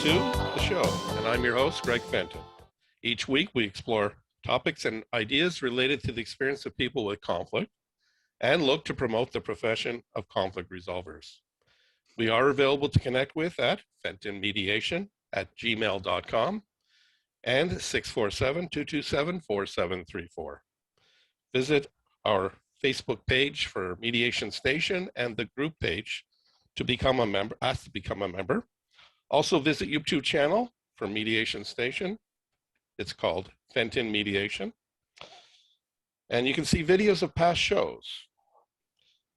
to the show, and I'm your host, Greg Fenton. Each week, we explore topics and ideas related to the experience of people with conflict and look to promote the profession of conflict resolvers. We are available to connect with at fentonmediation@gmail.com and 647-227-4734. Visit our Facebook page for Mediation Station and the group page to become a member, ask to become a member. Also visit YouTube channel for Mediation Station. It's called Fenton Mediation. And you can see videos of past shows.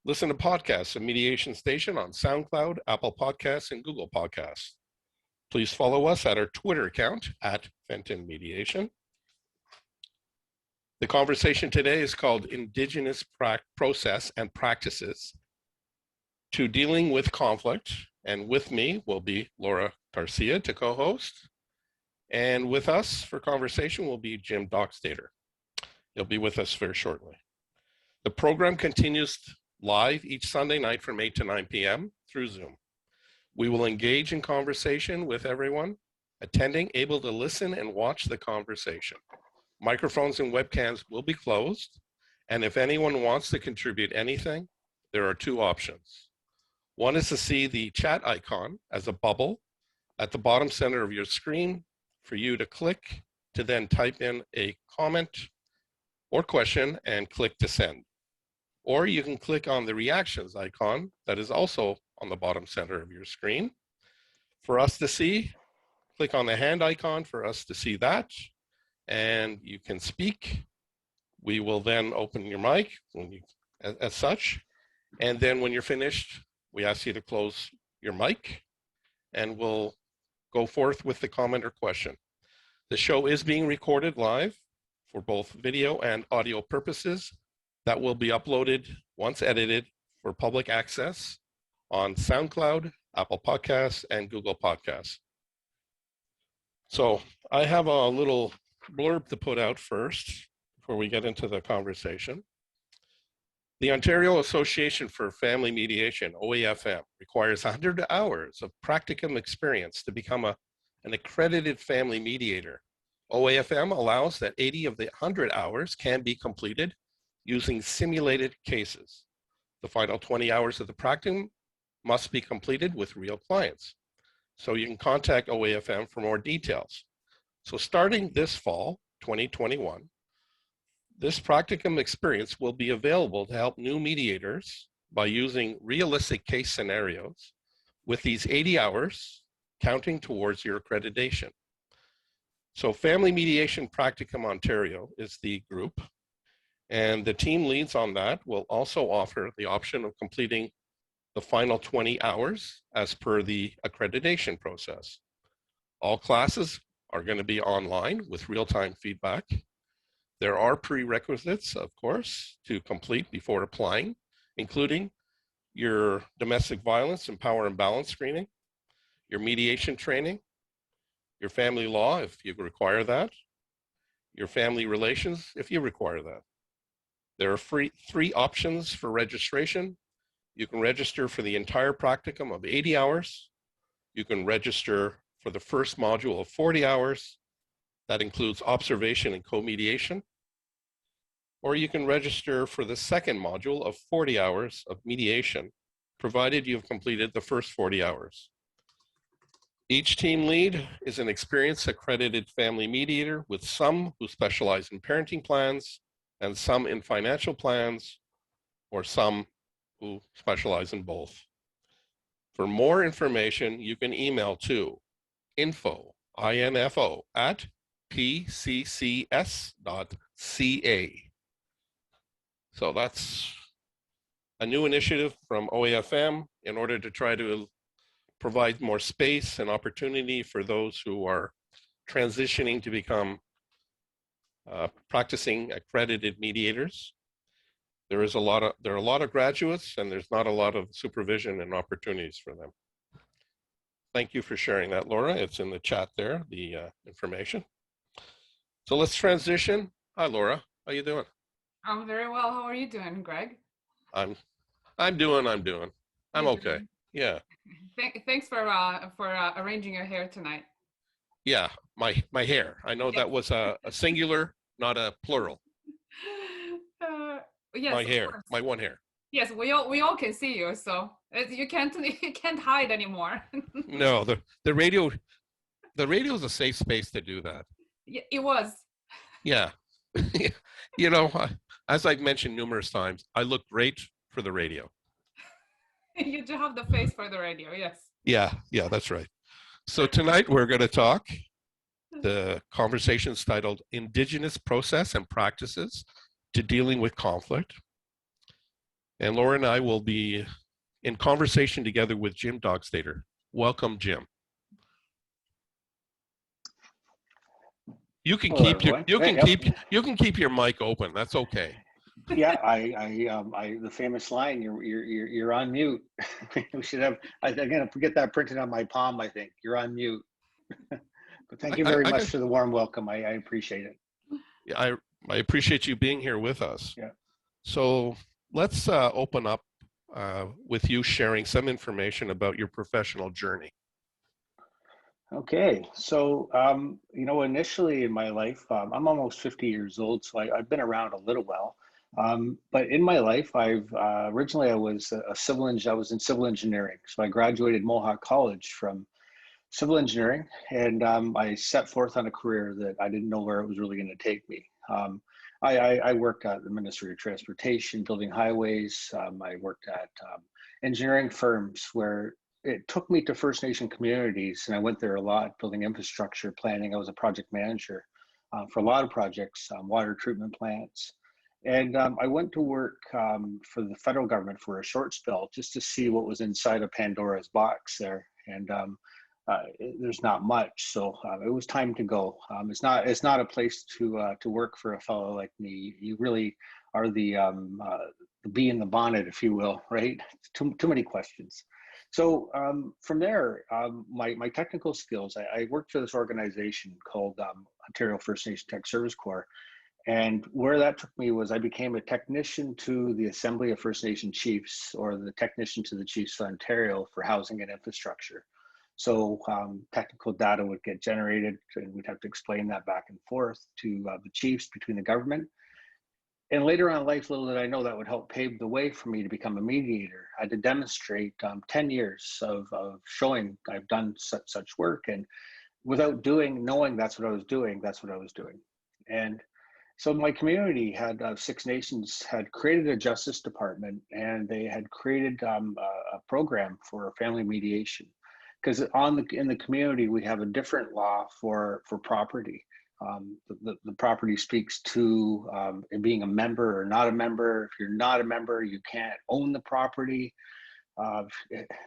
Listen to podcasts of Mediation Station on SoundCloud, Apple Podcasts, and Google Podcasts. Please follow us at our Twitter account at Fenton Mediation. The conversation today is called Indigenous Process and Practices to Dealing with Conflict. And with me will be Laura Garcia to co-host. And with us for conversation will be Jim Doxtdator. He'll be with us very shortly. The program continues live each Sunday night from 8 to 9 p.m. through Zoom. We will engage in conversation with everyone attending, able to listen and watch the conversation. Microphones and webcams will be closed. And if anyone wants to contribute anything, there are two options. One is to see the chat icon as a bubble at the bottom center of your screen for you to click to then type in a comment or question and click to send. Or you can click on the reactions icon that is also on the bottom center of your screen. For us to see, click on the hand icon for us to see that, and you can speak. We will then open your mic as such, and then when you're finished, we ask you to close your mic and we'll go forth with the comment or question. The show is being recorded live for both video and audio purposes. That will be uploaded once edited for public access on SoundCloud, Apple Podcasts, and Google Podcasts. So I have a little blurb to put out first before we get into the conversation. The Ontario Association for Family Mediation, OAFM, requires 100 hours of practicum experience to become an accredited family mediator. OAFM allows that 80 of the 100 hours can be completed using simulated cases. The final 20 hours of the practicum must be completed with real clients. So you can contact OAFM for more details. So starting this fall, 2021, this practicum experience will be available to help new mediators by using realistic case scenarios with these 80 hours counting towards your accreditation. So Family Mediation Practicum Ontario is the group, and the team leads on that will also offer the option of completing the final 20 hours as per the accreditation process. All classes are going to be online with real-time feedback. There are prerequisites, of course, to complete before applying, including your domestic violence and power imbalance screening, your mediation training, your family law, if you require that, your family relations, if you require that. There are three options for registration. You can register for the entire practicum of 80 hours. You can register for the first module of 40 hours. That includes observation and co-mediation. Or you can register for the second module of 40 hours of mediation, provided you've completed the first 40 hours. Each team lead is an experienced accredited family mediator, with some who specialize in parenting plans and some in financial plans, or some who specialize in both. For more information, you can email to info@pccs.ca. So that's a new initiative from OAFM in order to try to provide more space and opportunity for those who are transitioning to become practicing accredited mediators. There are a lot of graduates, and there's not a lot of supervision and opportunities for them. Thank you for sharing that, Laura. It's in the chat there, the information. So let's transition. Hi, Laura. How you doing? I'm very well. How are you doing, Greg? I'm doing. I'm okay. Yeah. Thanks for arranging your hair tonight. Yeah. My hair. I know Yes. that was a singular, not a plural. Uh, yes, My of hair. course. My one hair. Yes, we all can see you, so you can't you can't hide anymore. No, the radio is a safe space to do that. It was. Yeah. You know, as I've mentioned numerous times, I look great for the radio. You do have the face for the radio, yes. Yeah, yeah, that's right. So tonight we're going to talk. The conversation is titled Indigenous Process and Practices to Dealing with Conflict. And Laura and I will be in conversation together with Jim Doxtdator. Welcome, Jim. You can Hello, keep your everyone. you can keep your mic open. That's okay. Yeah, the famous line, you're on mute. We should have. I'm gonna get that printed on my palm. I think you're on mute. But thank you very much for the warm welcome. I appreciate it. Yeah, I appreciate you being here with us. Yeah. So let's open up with you sharing some information about your professional journey. Okay, so initially in my life, I'm almost 50 years old, so I've been around a little while. But in my life, I've originally I was I was in civil engineering, so I graduated Mohawk College from civil engineering, and I set forth on a career that I didn't know where it was really going to take me. I worked at the Ministry of Transportation, building highways. I worked at engineering firms where it took me to First Nation communities, and I went there a lot, building infrastructure, planning. I was a project manager for a lot of projects, water treatment plants. And I went to work for the federal government for a short spell just to see what was inside of Pandora's box there. And there's not much, so it was time to go. It's not a place to work for a fellow like me. You really are the bee in the bonnet, if you will, right? Too many questions. So from there, my technical skills, I worked for this organization called Ontario First Nation Tech Service Corps. And where that took me was I became a technician to the Assembly of First Nation Chiefs, or the technician to the Chiefs of Ontario for housing and infrastructure. So technical data would get generated, and we'd have to explain that back and forth to the chiefs between the government. And later on in life, little did I know that would help pave the way for me to become a mediator. I had to demonstrate 10 years of showing I've done such work, and without knowing that's what I was doing, that's what I was doing. And so my community had Six Nations had created a justice department, and they had created a program for family mediation. Because in the community, we have a different law for property. The property speaks to being a member or not a member. If you're not a member, you can't own the property.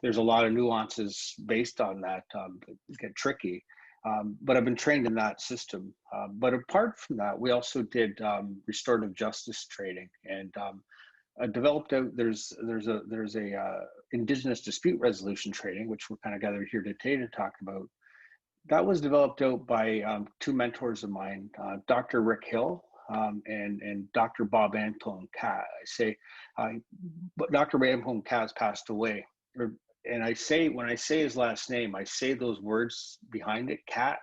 There's a lot of nuances based on that that get tricky. But I've been trained in that system. But apart from that, we also did restorative justice training, and developed out. There's a Indigenous dispute resolution training, which we're kind of gathered here today to talk about. That was developed out by two mentors of mine, Dr. Rick Hill and Dr. Bob Antone Cat. But Dr. Antone Cat's passed away. And when I say his last name, I say those words behind it, Cat.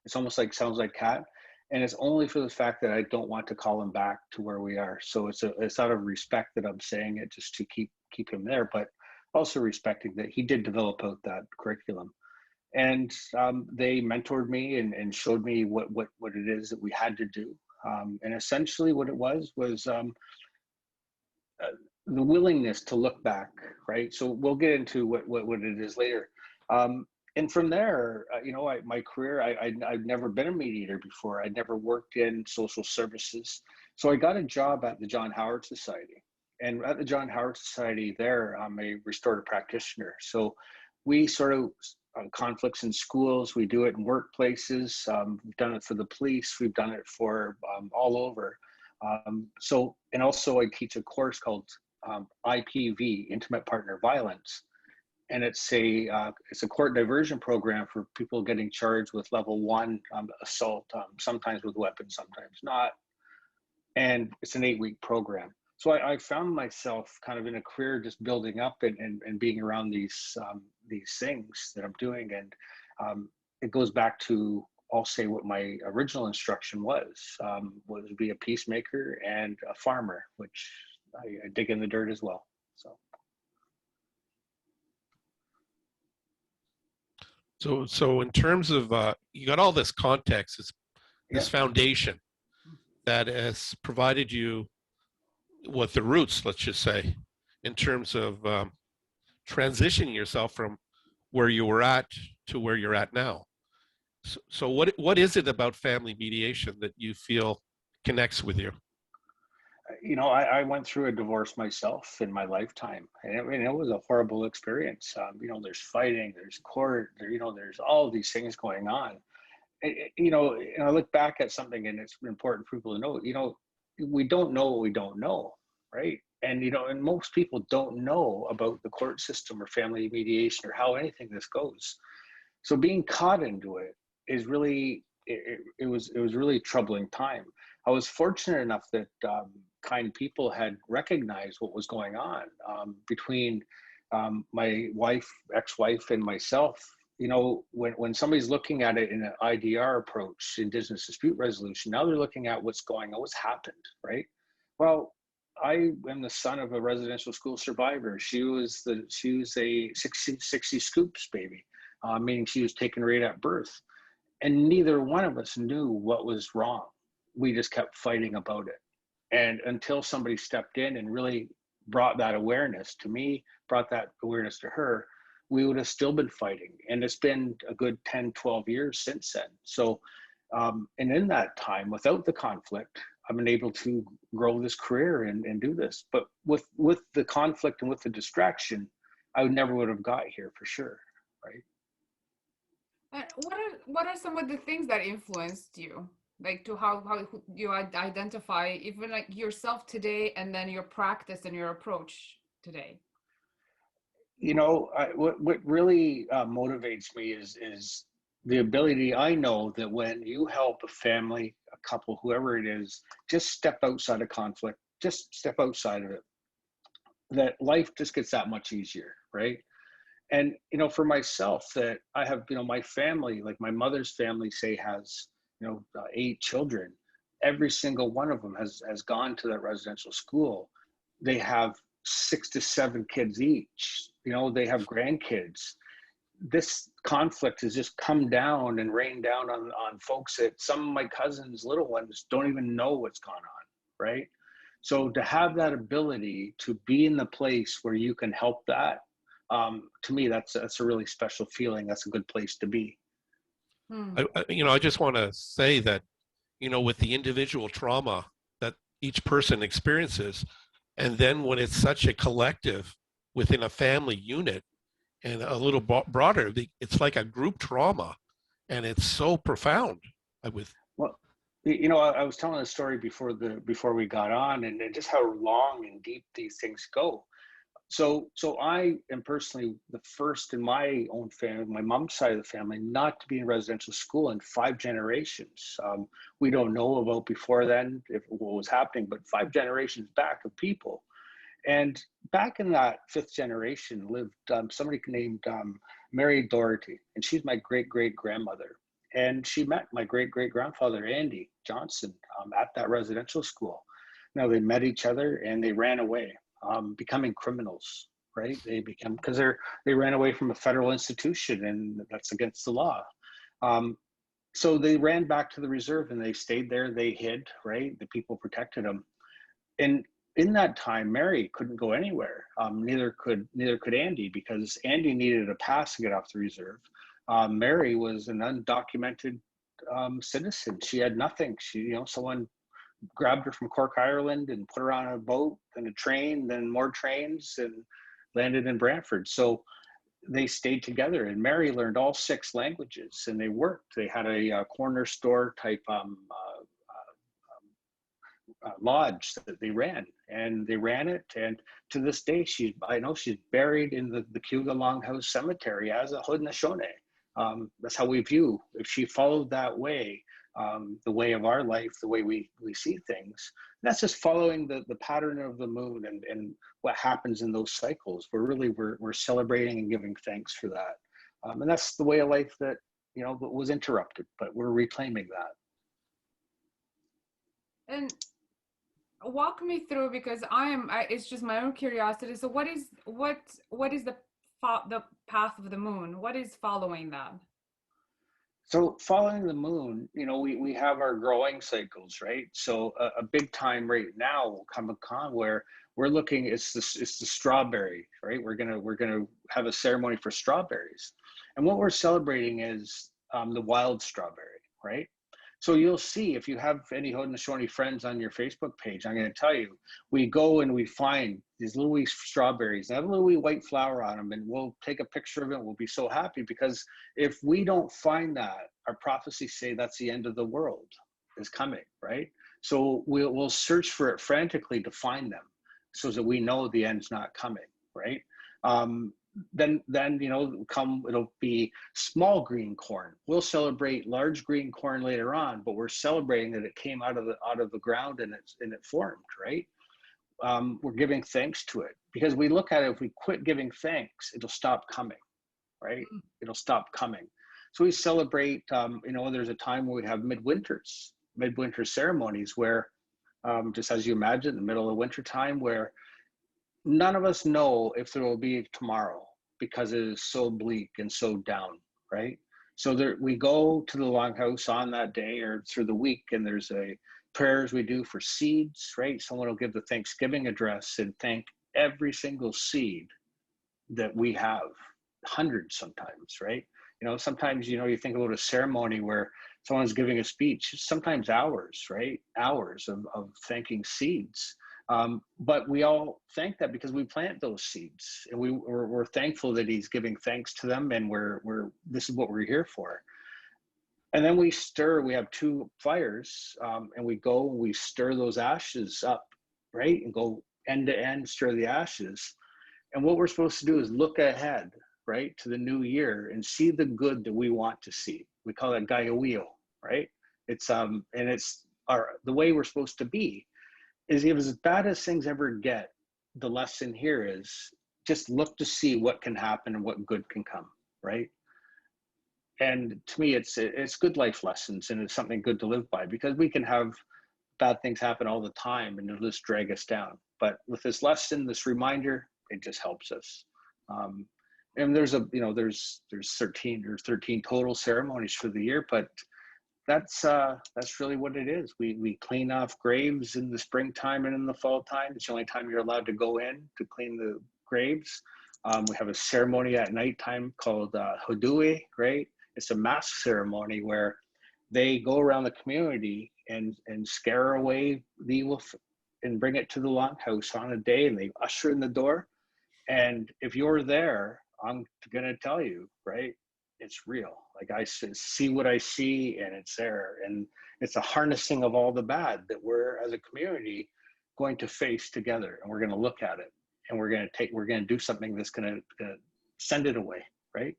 It's almost like, sounds like cat. And it's only for the fact that I don't want to call him back to where we are. So it's out of respect that I'm saying it, just to keep him there, but also respecting that he did develop out that curriculum. And they mentored me and showed me what it is that we had to do. And essentially what it was the willingness to look back, right? So we'll get into what it is later. And from there, my career, I'd never been a mediator before. I'd never worked in social services. So I got a job at the John Howard Society. And at the John Howard Society there, I'm a restorative practitioner. So we sort of, conflicts in schools, we do it in workplaces. We've done it for the police. We've done it for all over. And also I teach a course called IPV, Intimate Partner Violence. And it's a court diversion program for people getting charged with level 1 assault, sometimes with weapons, sometimes not. And it's an 8-week program. So I found myself kind of in a career just building up and being around these things that I'm doing. And it goes back to, I'll say what my original instruction was to be a peacemaker and a farmer, which I dig in the dirt as well. So in terms of, you got all this context, this Yeah. foundation that has provided you with the roots, let's just say, in terms of transitioning yourself from where you were at to where you're at now. So what is it about family mediation that you feel connects with you? I went through a divorce myself in my lifetime, and it was a horrible experience. There's fighting, there's court, there's all these things going on. And I look back at something, and it's important for people to know, we don't know what we don't know, right? And most people don't know about the court system or family mediation or how anything this goes. So being caught into it is really, it was really troubling time. I was fortunate enough that kind people had recognized what was going on between my ex-wife, and myself. When somebody's looking at it in an IDR approach, Indigenous dispute resolution, now they're looking at what's going on, what's happened, right? Well, I am the son of a residential school survivor. She was a 60 scoops baby, meaning she was taken right at birth. And neither one of us knew what was wrong. We just kept fighting about it. And until somebody stepped in and really brought that awareness to me, brought that awareness to her, we would have still been fighting. And it's been a good 10, 12 years since then. So, and in that time, without the conflict, I've been able to grow this career and do this. But with the conflict and with the distraction, I never would have got here for sure, right? What are some of the things that influenced you, like to how you identify even like yourself today, and then your practice and your approach today? What really motivates me is the ability. I know that when you help a family, a couple, whoever it is, just step outside of conflict, just step outside of it, that life just gets that much easier, right? And for myself, that I have, my family, like my mother's family, say has 8 children. Every single one of them has gone to that residential school. They have 6 to 7 kids each. They have grandkids. This conflict has just come down and rained down on folks that some of my cousins, little ones, don't even know what's gone on, right? So to have that ability to be in the place where you can help that, to me, that's a really special feeling. That's a good place to be. I just want to say that, with the individual trauma that each person experiences, and then when it's such a collective within a family unit and a little broader, it's like a group trauma, and it's so profound. Well, I was telling a story before we got on, and just how long and deep these things go. So I am personally the first in my own family, my mom's side of the family, not to be in residential school in 5 generations. We don't know about before then what was happening, but 5 generations back of people. And back in that 5th generation lived somebody named Mary Doherty, and she's my great-great-grandmother. And she met my great-great-grandfather, Andy Johnson, at that residential school. Now, they met each other and they ran away. Becoming criminals, right? Because they ran away from a federal institution, and that's against the law. So they ran back to the reserve and they stayed there. They hid, right? The people protected them. And in that time, Mary couldn't go anywhere. Neither could Andy, because Andy needed a pass to get off the reserve. Mary was an undocumented citizen. She had nothing. Someone grabbed her from Cork, Ireland, and put her on a boat and a train, then more trains, and landed in Brantford. So they stayed together, and Mary learned all 6 languages, and they worked. They had a corner store type lodge that they ran, and they ran it. And to this day, I know she's buried in the Cayuga Longhouse Cemetery as a Haudenosaunee. That's how we view. If she followed that way, the way of our life, the way we see things. And that's just following the pattern of the moon and what happens in those cycles. We're celebrating and giving thanks for that. And that's the way of life that, you know, was interrupted, but we're reclaiming that. And walk me through, because it's just my own curiosity. So what is the path of the moon? What is following that? So following the moon, you know, we have our growing cycles, right? So a big time right now will come upon where we're looking, it's the strawberry, right? We're gonna have a ceremony for strawberries. And what we're celebrating is the wild strawberry, right? So you'll see, if you have any Haudenosaunee friends on your Facebook page, I'm going to tell you, we go and we find these little wee strawberries that have a little wee white flower on them, and we'll take a picture of it. We'll be so happy, because if we don't find that, our prophecies say that's the end of the world is coming, right? So we'll search for it frantically to find them, so that we know the end's not coming, right? Then you know, it'll be small green corn. We'll celebrate large green corn later on, but we're celebrating that it came out of the ground and it formed, right? We're giving thanks to it, because we look at it, if we quit giving thanks, it'll stop coming, right? It'll stop coming. So we celebrate, you know, there's a time where we have midwinter ceremonies where, just as you imagine, in the middle of winter time, where none of us know if there will be tomorrow, because it is so bleak and so down, right? So we go to the longhouse on that day or through the week, and there's prayers we do for seeds, right? Someone will give the Thanksgiving address and thank every single seed that we have, hundreds sometimes, right? You know, sometimes, you know, you think about a ceremony where someone's giving a speech, sometimes hours, right? Hours of thanking seeds. But we all thank that because we plant those seeds, and we're thankful that he's giving thanks to them, and this is what we're here for. And then we have 2 fires, and we stir those ashes up, right? And go end to end, stir the ashes. And what we're supposed to do is look ahead, right, to the new year and see the good that we want to see. We call that Gaia-wheel, right? It's the way we're supposed to be. Is if as bad as things ever get, the lesson here is just look to see what can happen and what good can come, right? And to me, it's good life lessons, and it's something good to live by, because we can have bad things happen all the time and it'll just drag us down. But with this lesson, this reminder, it just helps us. And there's 13 total ceremonies for the year, but that's really what it is. We clean off graves in the springtime and in the fall time. It's the only time you're allowed to go in to clean the graves. We have a ceremony at nighttime called Hodui, right? It's a mask ceremony where they go around the community and scare away the evil and bring it to the longhouse on a day, and they usher in the door. And if you're there, I'm gonna tell you, right? It's real. Like, I see what I see, and it's there. And it's a harnessing of all the bad that we're, as a community, going to face together. And we're going to look at it, and we're going to do something that's going to send it away, right?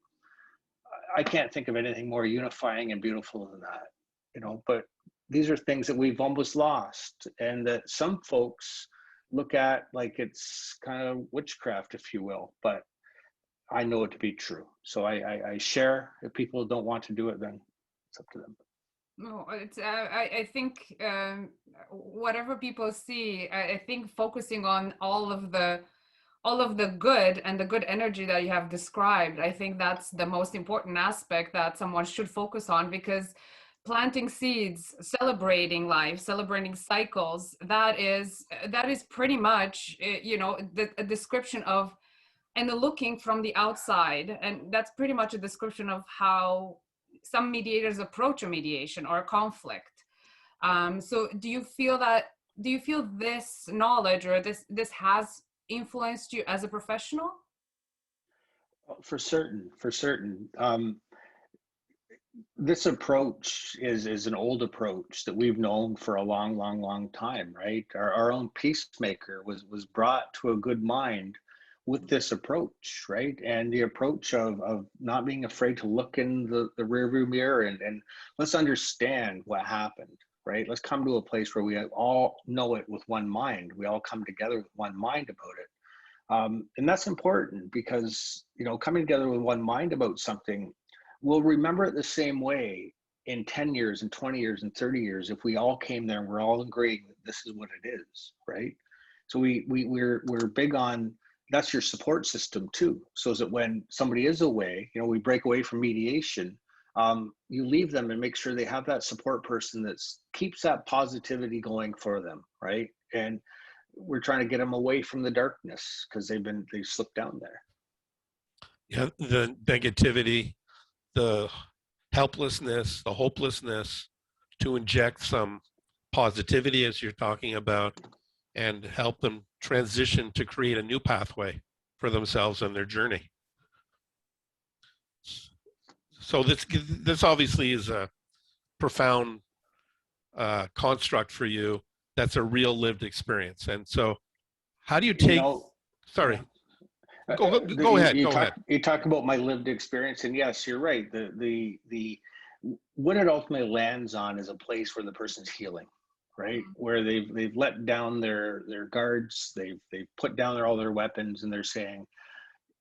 I can't think of anything more unifying and beautiful than that, you know. But these are things that we've almost lost, and that some folks look at like it's kind of witchcraft, if you will. But I know it to be true. So I share. If people don't want to do it, then it's up to them. No, I think whatever people see, I think focusing on all of the good and the good energy that you have described, I think that's the most important aspect that someone should focus on, because planting seeds, celebrating life, celebrating cycles, that is pretty much, you know, a description of, and looking from the outside. And that's pretty much a description of how some mediators approach a mediation or a conflict. So do you feel this knowledge, or this has influenced you as a professional? For certain. This approach is an old approach that we've known for a long time, right? Our own peacemaker was brought to a good mind with this approach, right? And the approach of not being afraid to look in the rearview mirror and let's understand what happened, right? Let's come to a place where we all know it with one mind. We all come together with one mind about it. And that's important because, you know, coming together with one mind about something, we'll remember it the same way in 10 years and 20 years and 30 years if we all came there and we're all agreeing that this is what it is, right? So we're big on, that's your support system too. So that when somebody is away, you know, we break away from mediation, you leave them and make sure they have that support person that keeps that positivity going for them, right? And we're trying to get them away from the darkness because they've slipped down there. Yeah, the negativity, the helplessness, the hopelessness, to inject some positivity as you're talking about and help them transition to create a new pathway for themselves and their journey. So this obviously is a profound construct for you. That's a real lived experience. And so how do you take, sorry, go ahead. You talk about my lived experience, and yes, you're right. What it ultimately lands on is a place where the person's healing, right? Where they've let down their guards, they've put down all their weapons, and they're saying,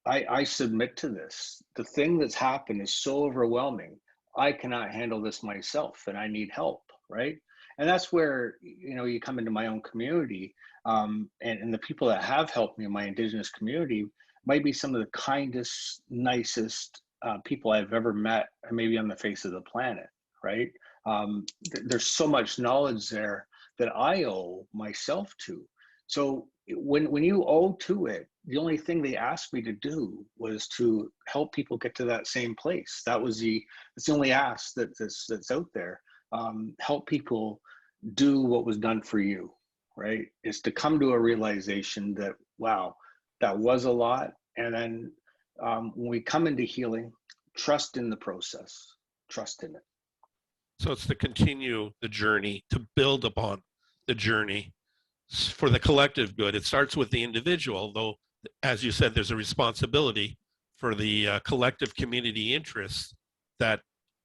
I submit to this. The thing that's happened is so overwhelming. I cannot handle this myself, and I need help, right? And that's where, you know, you come into my own community, and the people that have helped me in my Indigenous community might be some of the kindest, nicest people I've ever met, maybe on the face of the planet, right? There's so much knowledge there that I owe myself to. So when you owe to it, the only thing they asked me to do was to help people get to that same place. That's the only ask that's out there. Help people do what was done for you, right? Is to come to a realization that, wow, that was a lot. And then when we come into healing, trust in the process, trust in it. So it's to continue the journey, to build upon the journey for the collective good. It starts with the individual, though, as you said, there's a responsibility for the collective community interests that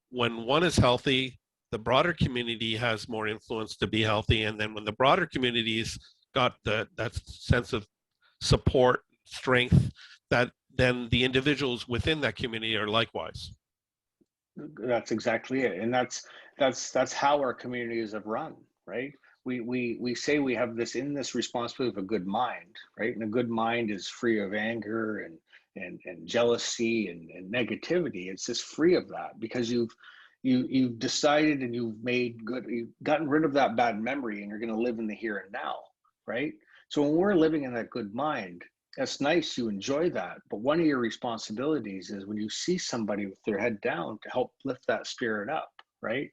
when one is healthy, the broader community has more influence to be healthy. And then when the broader community's got that sense of support, strength, that then the individuals within that community are likewise. That's exactly it. And that's how our communities have run, right? We say we have this responsibility of a good mind, right? And a good mind is free of anger and jealousy and negativity. It's just free of that because you've decided and you've gotten rid of that bad memory and you're going to live in the here and now, right? So when we're living in that good mind, that's nice, you enjoy that. But one of your responsibilities is when you see somebody with their head down to help lift that spirit up, right?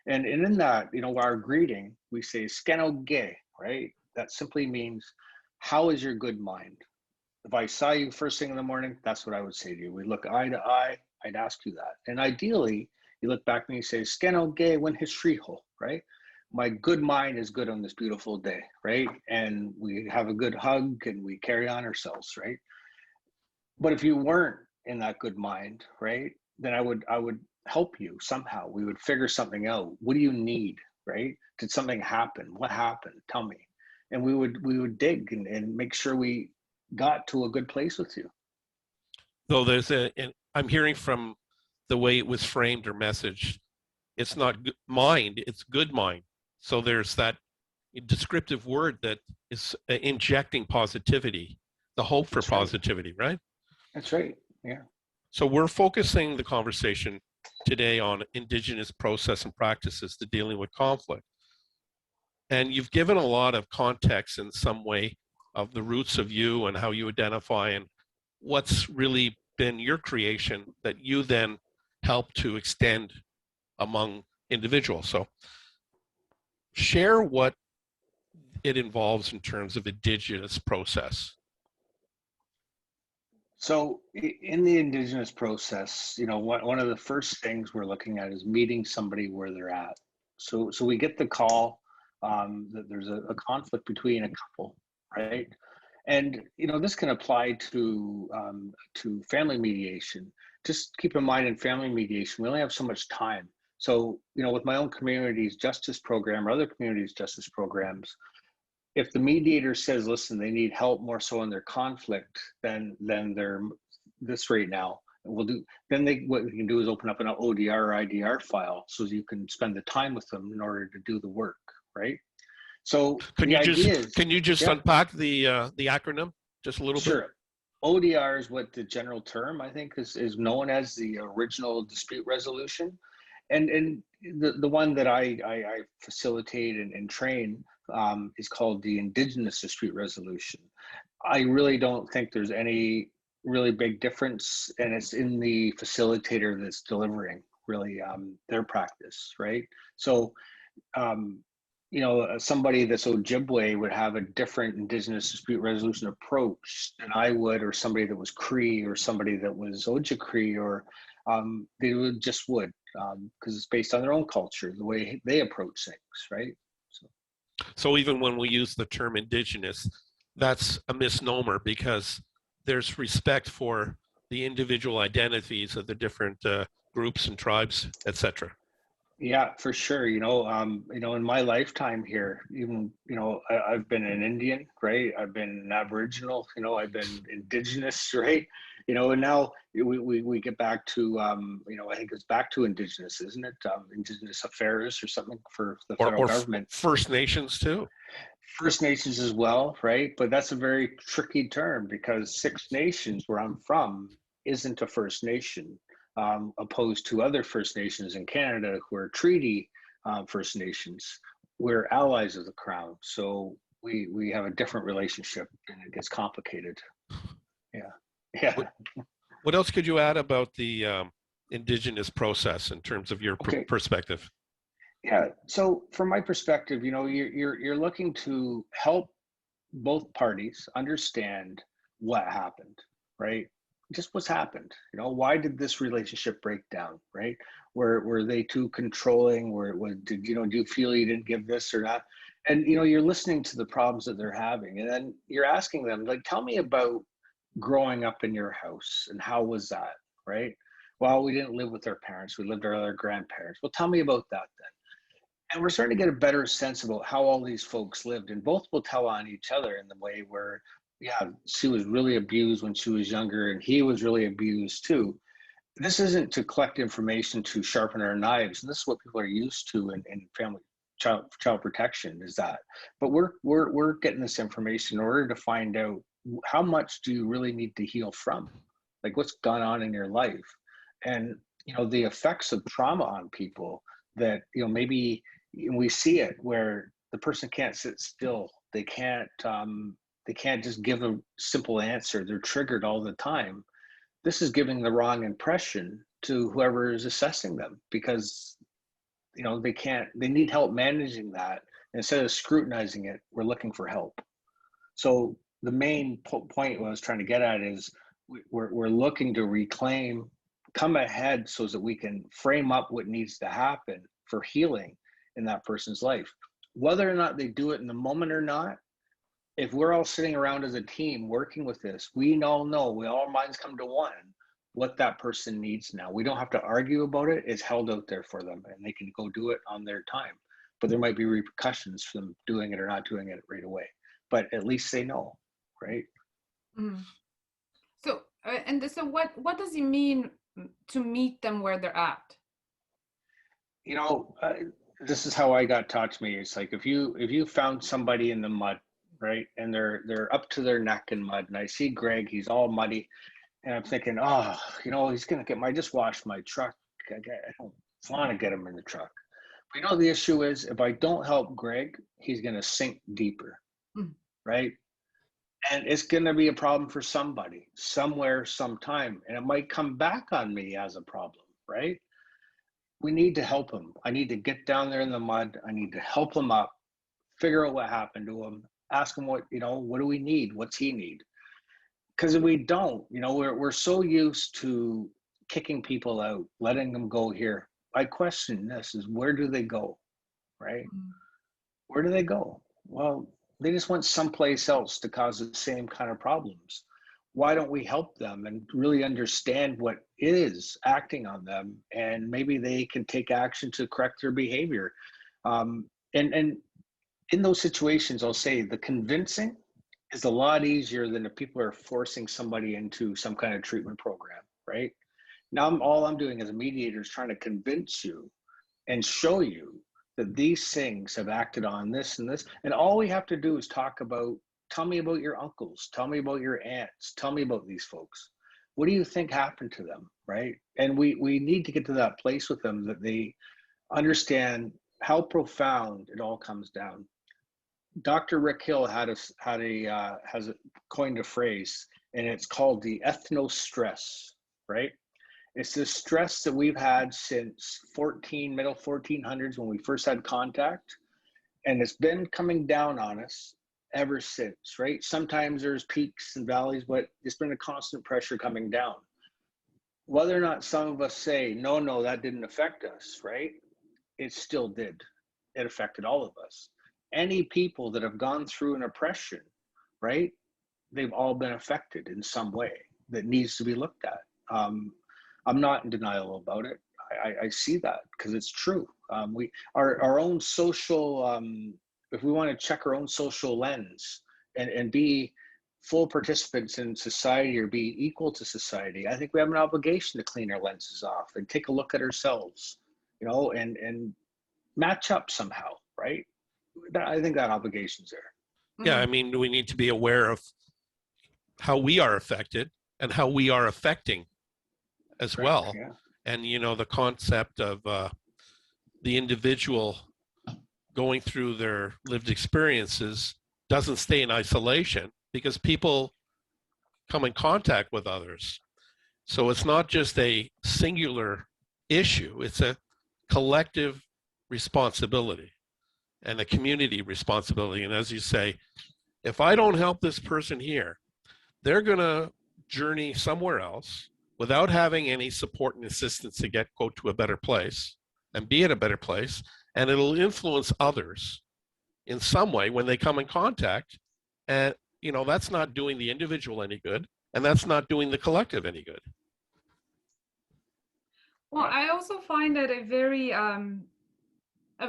And in that, you know, our greeting, we say, skeno ge, right? That simply means, how is your good mind? If I saw you first thing in the morning, that's what I would say to you. We look eye to eye, I'd ask you that. And ideally, you look back and you say, skeno ge wen hishriho, right? My good mind is good on this beautiful day, right? And we have a good hug and we carry on ourselves, right? But if you weren't in that good mind, right, then I would help you somehow. We would figure something out. What do you need, right? Did something happen? What happened? Tell me. And we would dig and make sure we got to a good place with you. Though I'm hearing from the way it was framed or messaged, it's not mind, it's good mind. So there's that descriptive word that is injecting positivity, the hope for positivity, right? That's right, yeah. So we're focusing the conversation today on Indigenous process and practices to dealing with conflict. And you've given a lot of context in some way of the roots of you and how you identify and what's really been your creation that you then help to extend among individuals. So share what it involves in terms of Indigenous process. So in the Indigenous process, you know, one of the first things we're looking at is meeting somebody where they're at. So we get the call that there's a conflict between a couple, right? And this can apply to family mediation. Just keep in mind, in family mediation, we only have so much time. So, with my own community's justice program or other communities' justice programs, if the mediator says, listen, they need help more so in their conflict than they're this right now, what we can do is open up an ODR or IDR file so you can spend the time with them in order to do the work, right? So Can the you idea is, just yeah, unpack the acronym just a little bit? sure. ODR is what the general term, I think, is known as, the original dispute resolution. And the one that I facilitate and train is called the Indigenous Dispute Resolution. I really don't think there's any really big difference, and it's in the facilitator that's delivering really their practice, right? So somebody that's Ojibwe would have a different Indigenous dispute resolution approach than I would, or somebody that was Cree, or somebody that was Ojibwe, or they would because it's based on their own culture, the way they approach things, right? So even when we use the term Indigenous, that's a misnomer because there's respect for the individual identities of the different groups and tribes, etc. Yeah, for sure. In my lifetime here, even, I've been an Indian, right? I've been an Aboriginal, I've been Indigenous, right? And now we get back to, I think it's back to Indigenous, isn't it? Indigenous Affairs or something for the federal government. First Nations too. First Nations as well, right? But that's a very tricky term because Six Nations, where I'm from, isn't a First Nation. Opposed to other First Nations in Canada who are treaty First Nations. We're allies of the Crown, so we have a different relationship, and it gets complicated. Yeah. What else could you add about the Indigenous process in terms of your perspective? Yeah. So from my perspective, you're looking to help both parties understand what happened, right? Just what's happened. Why did this relationship break down, right? Were they too controlling? Do you feel you didn't give this or that? And you're listening to the problems that they're having, and then you're asking them, like, tell me about growing up in your house and how was that, right? Well, we didn't live with our parents, we lived with our other grandparents. Well, tell me about that then. And we're starting to get a better sense about how all these folks lived, and both will tell on each other in the way where, yeah, she was really abused when she was younger, and he was really abused too. This isn't to collect information to sharpen our knives. This is what people are used to in family child protection, is that. But we're getting this information in order to find out how much do you really need to heal from, like what's gone on in your life, and the effects of trauma on people that maybe we see it where the person can't sit still, they can't just give a simple answer. They're triggered all the time. This is giving the wrong impression to whoever is assessing them because, they need help managing that. Instead of scrutinizing it, we're looking for help. So the main point I was trying to get at is we're looking to reclaim, come ahead so that we can frame up what needs to happen for healing in that person's life. Whether or not they do it in the moment or not, if we're all sitting around as a team working with this, we all know, our minds come to one, what that person needs now. We don't have to argue about it. It's held out there for them and they can go do it on their time. But there might be repercussions for them doing it or not doing it right away. But at least they know, right? Mm. So, so what does it mean to meet them where they're at? This is how I got taught to me. It's like if you found somebody in the mud, right, and they're up to their neck in mud, and I see Greg, he's all muddy, and I'm thinking, oh, he's gonna I just washed my truck. I don't want to get him in the truck. But the issue is, if I don't help Greg, he's gonna sink deeper, right? And it's gonna be a problem for somebody, somewhere, sometime, and it might come back on me as a problem, right? We need to help him. I need to get down there in the mud. I need to help him up, figure out what happened to him, ask him what do we need? What's he need? Because if we don't, we're so used to kicking people out, letting them go here. My question this is, where do they go, right? Where do they go? Well, They just went someplace else to cause the same kind of problems. Why don't we help them and really understand what is acting on them, and maybe they can take action to correct their behavior? And in those situations, I'll say the convincing is a lot easier than if people are forcing somebody into some kind of treatment program, right? Now, all I'm doing as a mediator is trying to convince you and show you that these things have acted on this and this. And all we have to do is talk about, tell me about your uncles, tell me about your aunts, tell me about these folks. What do you think happened to them, right? And we need to get to that place with them that they understand how profound it all comes down. Dr. Rick Hill has coined a phrase, and it's called the ethno stress, right? It's this stress that we've had since middle 1400s when we first had contact, and it's been coming down on us ever since, right? Sometimes there's peaks and valleys, but it's been a constant pressure coming down. Whether or not some of us say, no, that didn't affect us, right? It still did. It affected all of us. Any people that have gone through an oppression, right? They've all been affected in some way that needs to be looked at. I'm not in denial about it. I see that because it's true. Our own social, if we want to check our own social lens and be full participants in society or be equal to society, I think we have an obligation to clean our lenses off and take a look at ourselves, and match up somehow, right? I think that obligation's there. Yeah, I mean, we need to be aware of how we are affected and how we are affecting as Correct, well. yeah. And, the concept of the individual going through their lived experiences doesn't stay in isolation because people come in contact with others. So it's not just a singular issue, it's a collective responsibility and a community responsibility. And as you say, if I don't help this person here, they're going to journey somewhere else without having any support and assistance to get, quote, to a better place and be at a better place. And it'll influence others in some way when they come in contact. And, that's not doing the individual any good. And that's not doing the collective any good. Well, I also find that a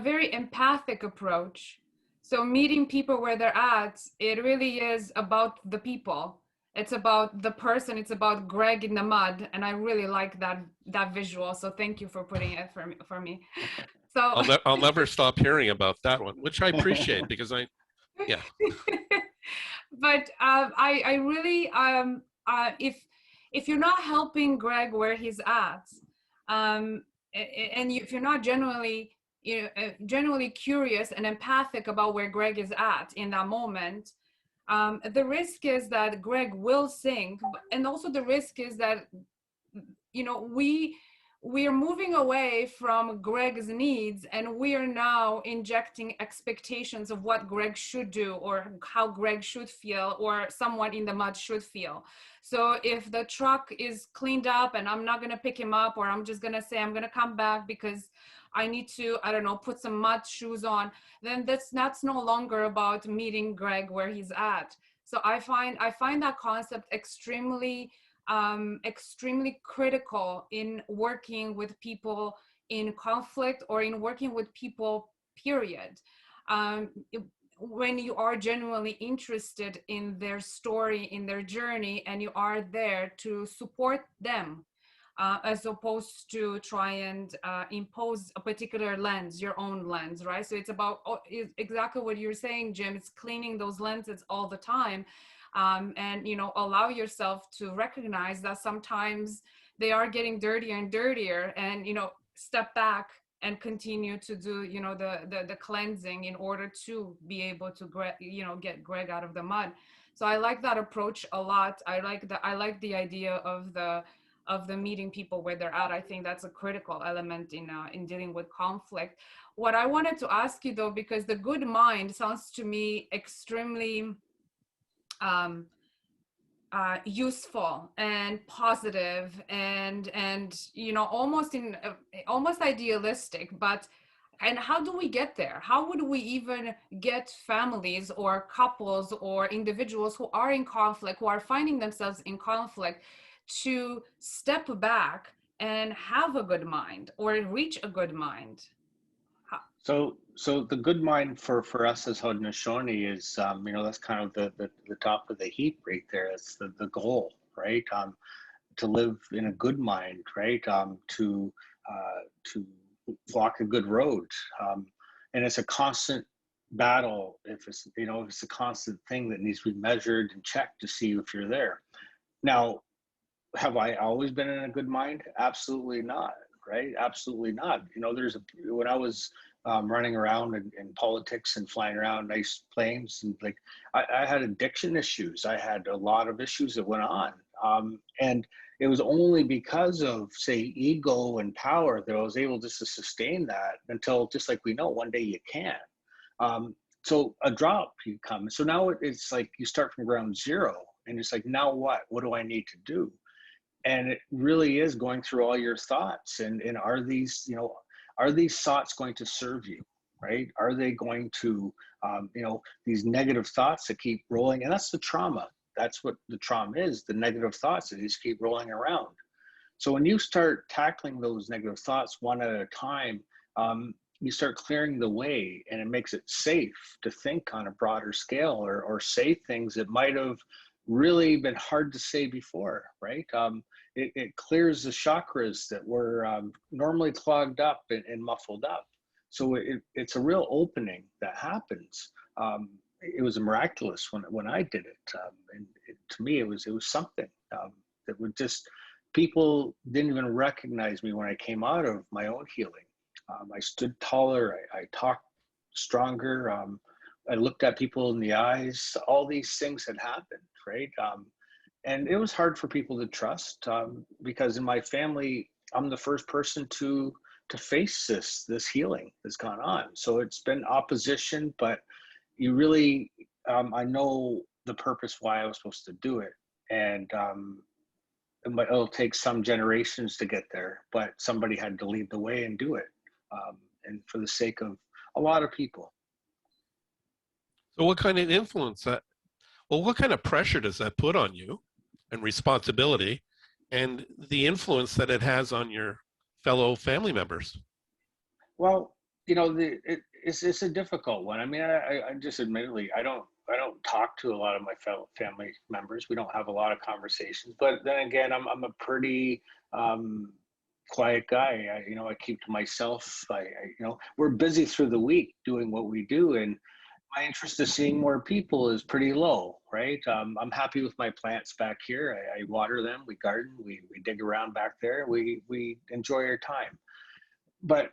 very empathic approach. So meeting people where they're at, it really is about the people. It's about the person. It's about Greg in the mud, and I really like that visual. So thank you for putting it for me. So I'll never stop hearing about that one, which I appreciate because yeah. But I really if you're not helping Greg where he's at, and if you're not genuinely curious and empathic about where Greg is at in that moment, the risk is that Greg will sink, and also the risk is that we are moving away from Greg's needs, and we are now injecting expectations of what Greg should do or how Greg should feel or someone in the mud should feel. So if the truck is cleaned up and I'm not going to pick him up, or I'm just going to say I'm going to come back because I need to, I don't know, put some mud shoes on, then that's no longer about meeting Greg where he's at. So I find that concept extremely critical in working with people in conflict or in working with people, period. When you are genuinely interested in their story, in their journey, and you are there to support them, as opposed to try and impose a particular lens, your own lens, right? So it's about exactly what you're saying, Jim. It's cleaning those lenses all the time. And allow yourself to recognize that sometimes they are getting dirtier and dirtier, and step back and continue to do the cleansing in order to be able to get Greg out of the mud. So I like that approach a lot. I like the idea of the meeting people where they're at. I think that's a critical element in dealing with conflict. What I wanted to ask you though, because the good mind sounds to me extremely useful and positive and almost idealistic, but And how do we get there? How would we even get families or couples or individuals who are in conflict, who are finding themselves in conflict, to step back and have a good mind or reach a good mind? So the good mind for us as Haudenosaunee is, that's kind of the top of the heap right there. It's the goal, right? To live in a good mind, right? To walk a good road, and it's a constant battle. If it's a constant thing that needs to be measured and checked to see if you're there. Now, have I always been in a good mind? Absolutely not, right? Absolutely not. When I was running around in politics and flying around nice planes, and like I had addiction issues. I had a lot of issues that went on, and it was only because of, say, ego and power that I was able just to sustain that until, just like we know, one day you can't. So a drop you come. So now it's like you start from ground zero, and it's like, now what? What do I need to do? And it really is going through all your thoughts, and are these thoughts going to serve you, right? Are they going to these negative thoughts that keep rolling? And that's the trauma. That's what the trauma is, the negative thoughts that just keep rolling around. So when you start tackling those negative thoughts one at a time, you start clearing the way, and it makes it safe to think on a broader scale, or say things that might have really been hard to say before, right? It clears the chakras that were normally clogged up and muffled up. So it's a real opening that happens. It was miraculous when I did it, and to me it was something that would just, people didn't even recognize me when I came out of my own healing. I stood taller. I talked stronger. I looked at people in the eyes. All these things had happened, right? And it was hard for people to trust, because in my family, I'm the first person to face this healing that's gone on. So it's been opposition, but you really, I know the purpose why I was supposed to do it, and it'll take some generations to get there, but somebody had to lead the way and do it, and for the sake of a lot of people. So what kind of influence what kind of pressure does that put on you, and responsibility, and the influence that it has on your fellow family members? Well, it's a difficult one. I mean, I just admittedly, I don't talk to a lot of my fellow family members. We don't have a lot of conversations. But then again, I'm a pretty quiet guy. I keep to myself. We're busy through the week doing what we do, and my interest in seeing more people is pretty low, right? I'm happy with my plants back here. I water them, we garden, we dig around back there, we enjoy our time. But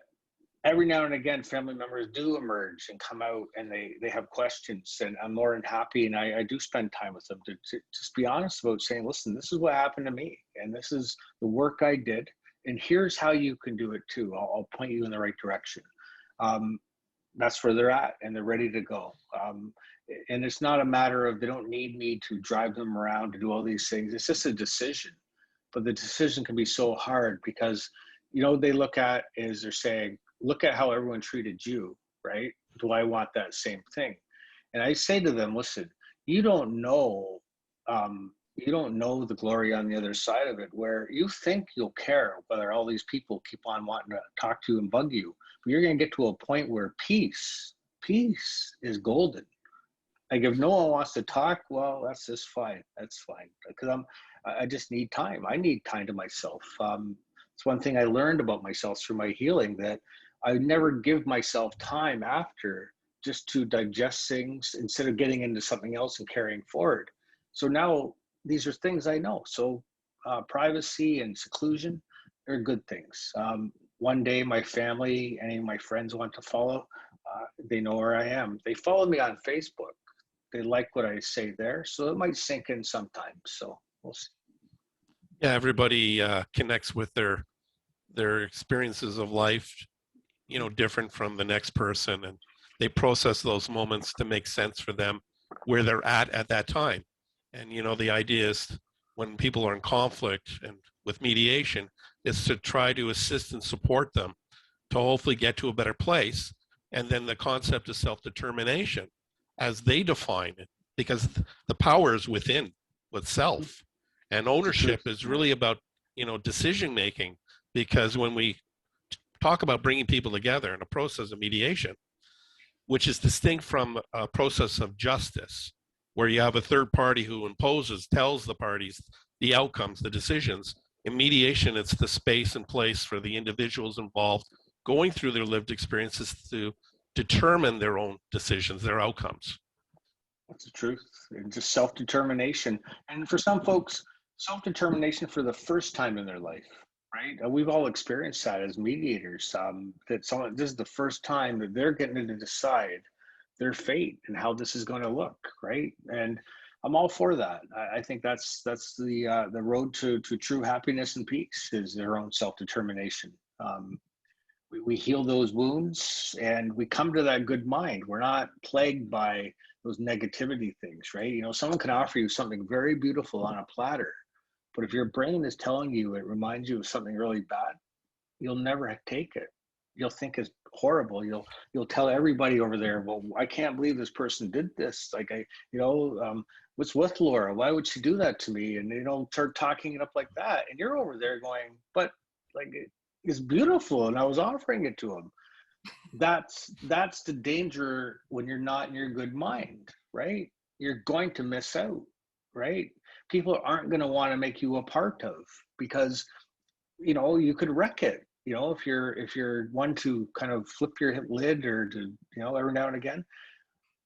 every now and again, family members do emerge and come out, and they have questions, and I'm more than happy, and I do spend time with them to just be honest about saying, listen, this is what happened to me, and this is the work I did, and here's how you can do it too. I'll point you in the right direction. That's where they're at, and they're ready to go. And it's not a matter of, they don't need me to drive them around to do all these things. It's just a decision. But the decision can be so hard because, they look at is they're saying, look at how everyone treated you, right? Do I want that same thing? And I say to them, listen, you don't know the glory on the other side of it, where you think you'll care whether all these people keep on wanting to talk to you and bug you. But you're going to get to a point where peace is golden. Like, if no one wants to talk, well, that's just fine. That's fine. Because I just need time. I need time to myself. It's one thing I learned about myself through my healing, that I never give myself time after just to digest things instead of getting into something else and carrying forward. So now these are things I know. So privacy and seclusion are good things. One day, my family, any of my friends want to follow, they know where I am. They follow me on Facebook. They like what I say there, so it might sink in sometimes. So we'll see. Yeah, everybody connects with their experiences of life, different from the next person, and they process those moments to make sense for them where they're at that time. And the idea is, when people are in conflict and with mediation, is to try to assist and support them to hopefully get to a better place. And then the concept of self-determination as they define it, because the power is within, with self. And ownership is really about, decision making, because when we talk about bringing people together in a process of mediation, which is distinct from a process of justice, where you have a third party who imposes, tells the parties the outcomes, the decisions. In mediation, it's the space and place for the individuals involved going through their lived experiences to determine their own decisions, their outcomes. That's the truth. And just self-determination. And for some folks, self-determination for the first time in their life, right? We've all experienced that as mediators, that this is the first time that they're getting to decide their fate and how this is going to look, right? And I'm all for that. I think that's the road to true happiness and peace, is their own self-determination. We heal those wounds and we come to that good mind. We're not plagued by those negativity things, right? Someone can offer you something very beautiful on a platter, but if your brain is telling you it reminds you of something really bad, you'll never take it. You'll think it's horrible. You'll tell everybody over there, well, I can't believe this person did this. Like, what's with Laura? Why would she do that to me? And start talking it up like that. And you're over there going, but like, it's beautiful, and I was offering it to him. That's the danger when you're not in your good mind, right? You're going to miss out, right? People aren't going to want to make you a part of, because you could wreck it. If you're one to kind of flip your lid, or to every now and again.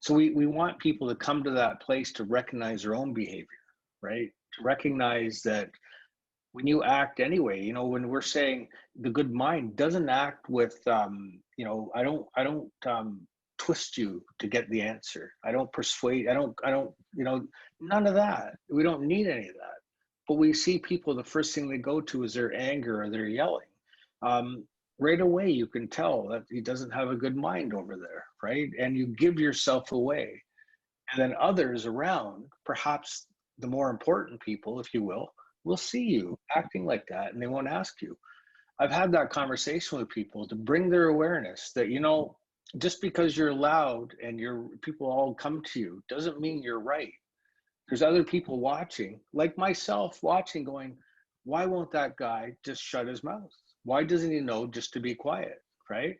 So we want people to come to that place to recognize their own behavior, right? To recognize that when you act anyway, when we're saying the good mind doesn't act with, I don't twist you to get the answer. I don't persuade. I don't, none of that. We don't need any of that. But we see people, the first thing they go to is their anger or their yelling. Right away, you can tell that he doesn't have a good mind over there, right? And you give yourself away. And then others around, perhaps the more important people, if you will see you acting like that, and they won't ask you. I've had that conversation with people to bring their awareness that, just because you're loud and people all come to you doesn't mean you're right. There's other people watching, like myself, watching, going, why won't that guy just shut his mouth? Why doesn't he know just to be quiet, right?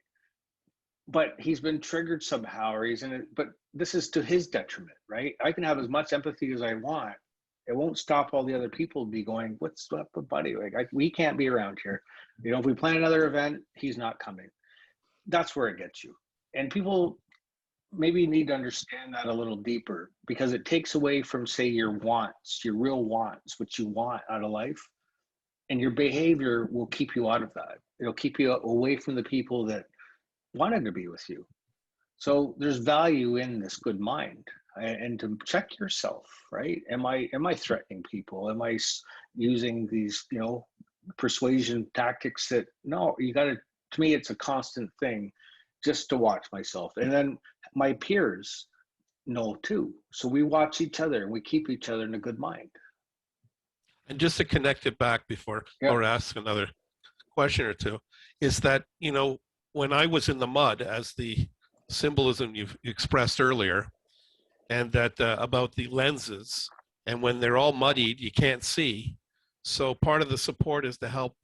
But he's been triggered somehow, or he's in it, but this is to his detriment, right? I can have as much empathy as I want. It won't stop all the other people be going, what's up with buddy? Like, we can't be around here. If we plan another event, he's not coming. That's where it gets you. And people maybe need to understand that a little deeper, because it takes away from, say, your wants, your real wants, what you want out of life. And your behavior will keep you out of that. It'll keep you away from the people that wanted to be with you. So there's value in this good mind. And to check yourself, right? Am I threatening people? Am I using these, persuasion tactics that, no, you got to me, it's a constant thing just to watch myself. And then my peers know too. So we watch each other and we keep each other in a good mind. And just to connect it back before Laura asks another question or two, is that, when I was in the mud, as the symbolism you've expressed earlier, and that about the lenses, and when they're all muddied, you can't see. So part of the support is to help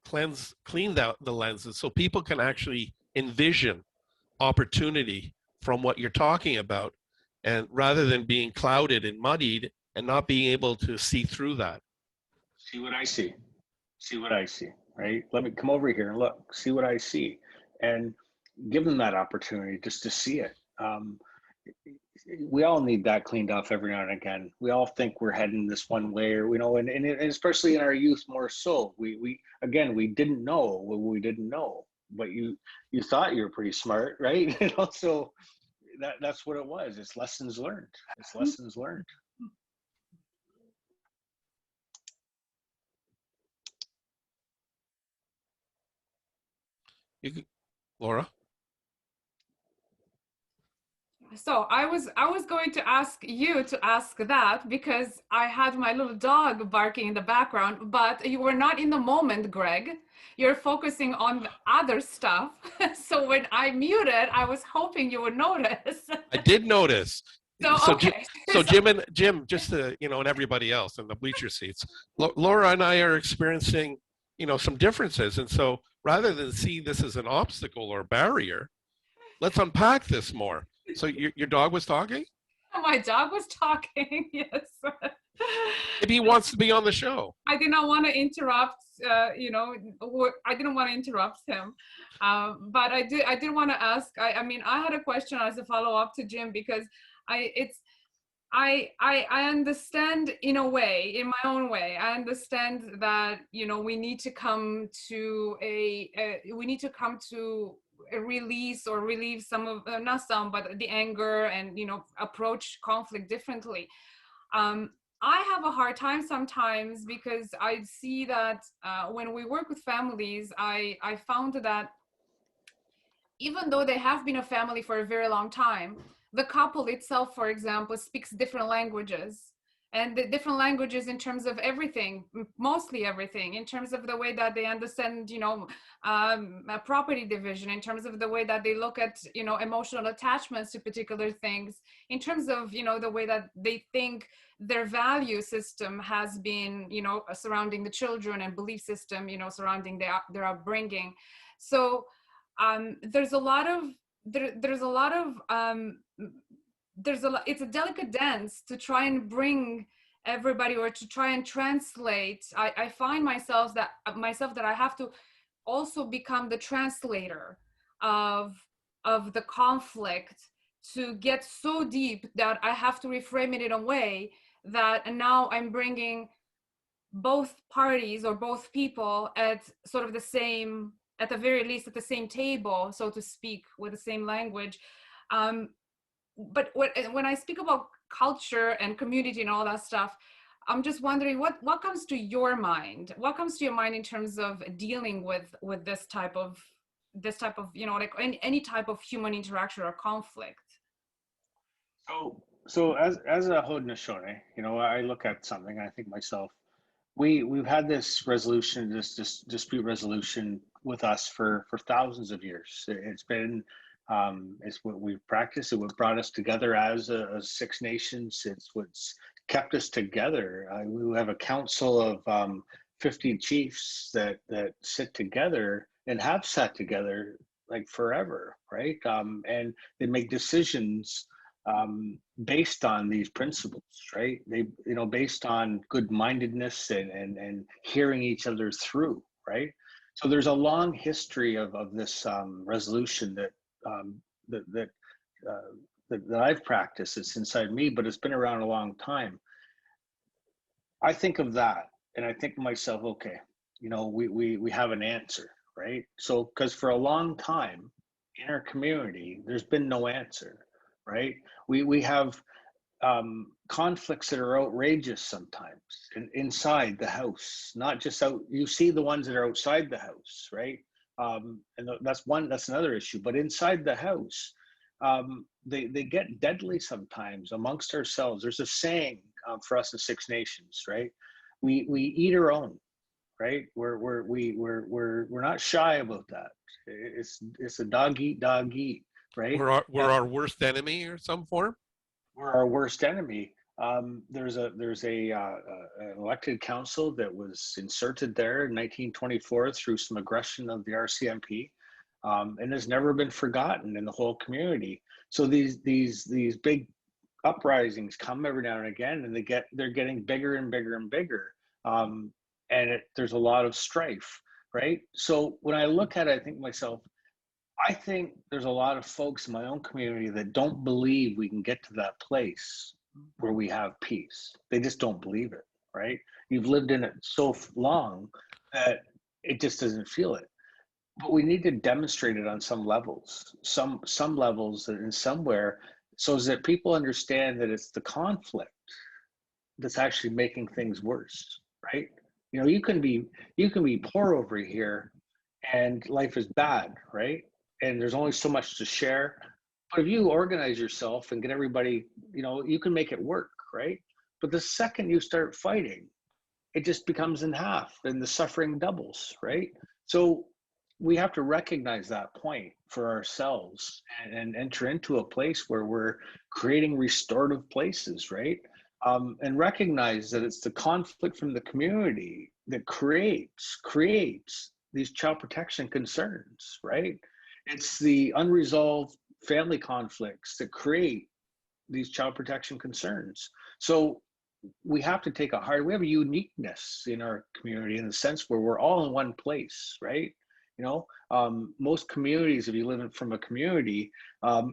clean out the lenses, so people can actually envision opportunity from what you're talking about, and rather than being clouded and muddied and not being able to see through that. See what I see. See what I see, right? Let me come over here and look, see what I see, and give them that opportunity just to see it. We all need that cleaned off every now and again. We all think we're heading this one way, or and especially in our youth more so. We didn't know what we didn't know, but you thought you were pretty smart, right? So that's what it was. It's lessons learned. It's lessons learned. Laura? So I was going to ask you to ask that because I had my little dog barking in the background, but you were not in the moment, Greg. You're focusing on the other stuff. So when I muted, I was hoping you would notice. I did notice. So So, okay. so Jim, just to, and everybody else in the bleacher seats, Laura and I are experiencing, some differences. And so rather than see this as an obstacle or barrier, let's unpack this more. So your dog was talking? My dog was talking. Yes. Maybe he wants to be on the show. I did not want to interrupt. I didn't want to interrupt him, but I did want to ask. I mean, I had a question as a follow up to Jim because I understand in a way, in my own way. I understand that we need to come to a release or relieve some of not some, but the anger and approach conflict differently. I have a hard time sometimes because I see that when we work with families, I found that even though they have been a family for a very long time, the couple itself, for example, speaks different languages. And the different languages in terms of everything, mostly everything, in terms of the way that they understand, a property division, in terms of the way that they look at, emotional attachments to particular things, in terms of, the way that they think their value system has been, surrounding the children and belief system, surrounding their upbringing. So there's a lot of it's a delicate dance to try and bring everybody or to try and translate. I find myself that I have to also become the translator of the conflict, to get so deep that I have to reframe it in a way that now I'm bringing both parties or both people at sort of the same, at the very least at the same table, so to speak, with the same language. But when I speak about culture and community and all that stuff, I'm just wondering what comes to your mind? What comes to your mind in terms of dealing with this type of like any type of human interaction or conflict? So as a Haudenosaunee, I look at something, I think myself, we've had this resolution, this dispute resolution with us for thousands of years. It's been it's what we've practiced. It's what brought us together as a Six Nations. It's what's kept us together. We have a council of 50 chiefs that sit together and have sat together like forever, right? And they make decisions based on these principles, right? They, based on good-mindedness and hearing each other through, right? So there's a long history of this resolution um, that that, that I've practiced. It's inside me, but it's been around a long time. I think of that, and I think to myself, okay, we have an answer, right? So because for a long time in our community, there's been no answer, right? We have conflicts that are outrageous sometimes inside the house, not just out. You see the ones that are outside the house, right? And that's another issue. But inside the house, they get deadly sometimes amongst ourselves. There's a saying for us in Six Nations, right? We eat our own, right? We're not shy about that. It's a dog eat, right? We're our worst enemy or some form. We're our worst enemy. There's an elected council that was inserted there in 1924 through some aggression of the RCMP, and has never been forgotten in the whole community. So these big uprisings come every now and again, and they're getting bigger and bigger and bigger, and there's a lot of strife, right? So when I look at it, I think to myself, I think there's a lot of folks in my own community that don't believe we can get to that place where we have peace. They just don't believe it, right? You've lived in it so long that it just doesn't feel it. But we need to demonstrate it on some levels, some levels and somewhere, so that people understand that it's the conflict that's actually making things worse, right? You can be poor over here and life is bad, right? And there's only so much to share, But if you organize yourself and get everybody, you can make it work, right? But the second you start fighting, it just becomes in half and the suffering doubles, right? So we have to recognize that point for ourselves and enter into a place where we're creating restorative places, right? And recognize that it's the conflict from the community that creates these child protection concerns, right? It's the unresolved family conflicts that create these child protection concerns. So we have to take we have a uniqueness in our community in the sense where we're all in one place, right? Most communities, if you live from a community,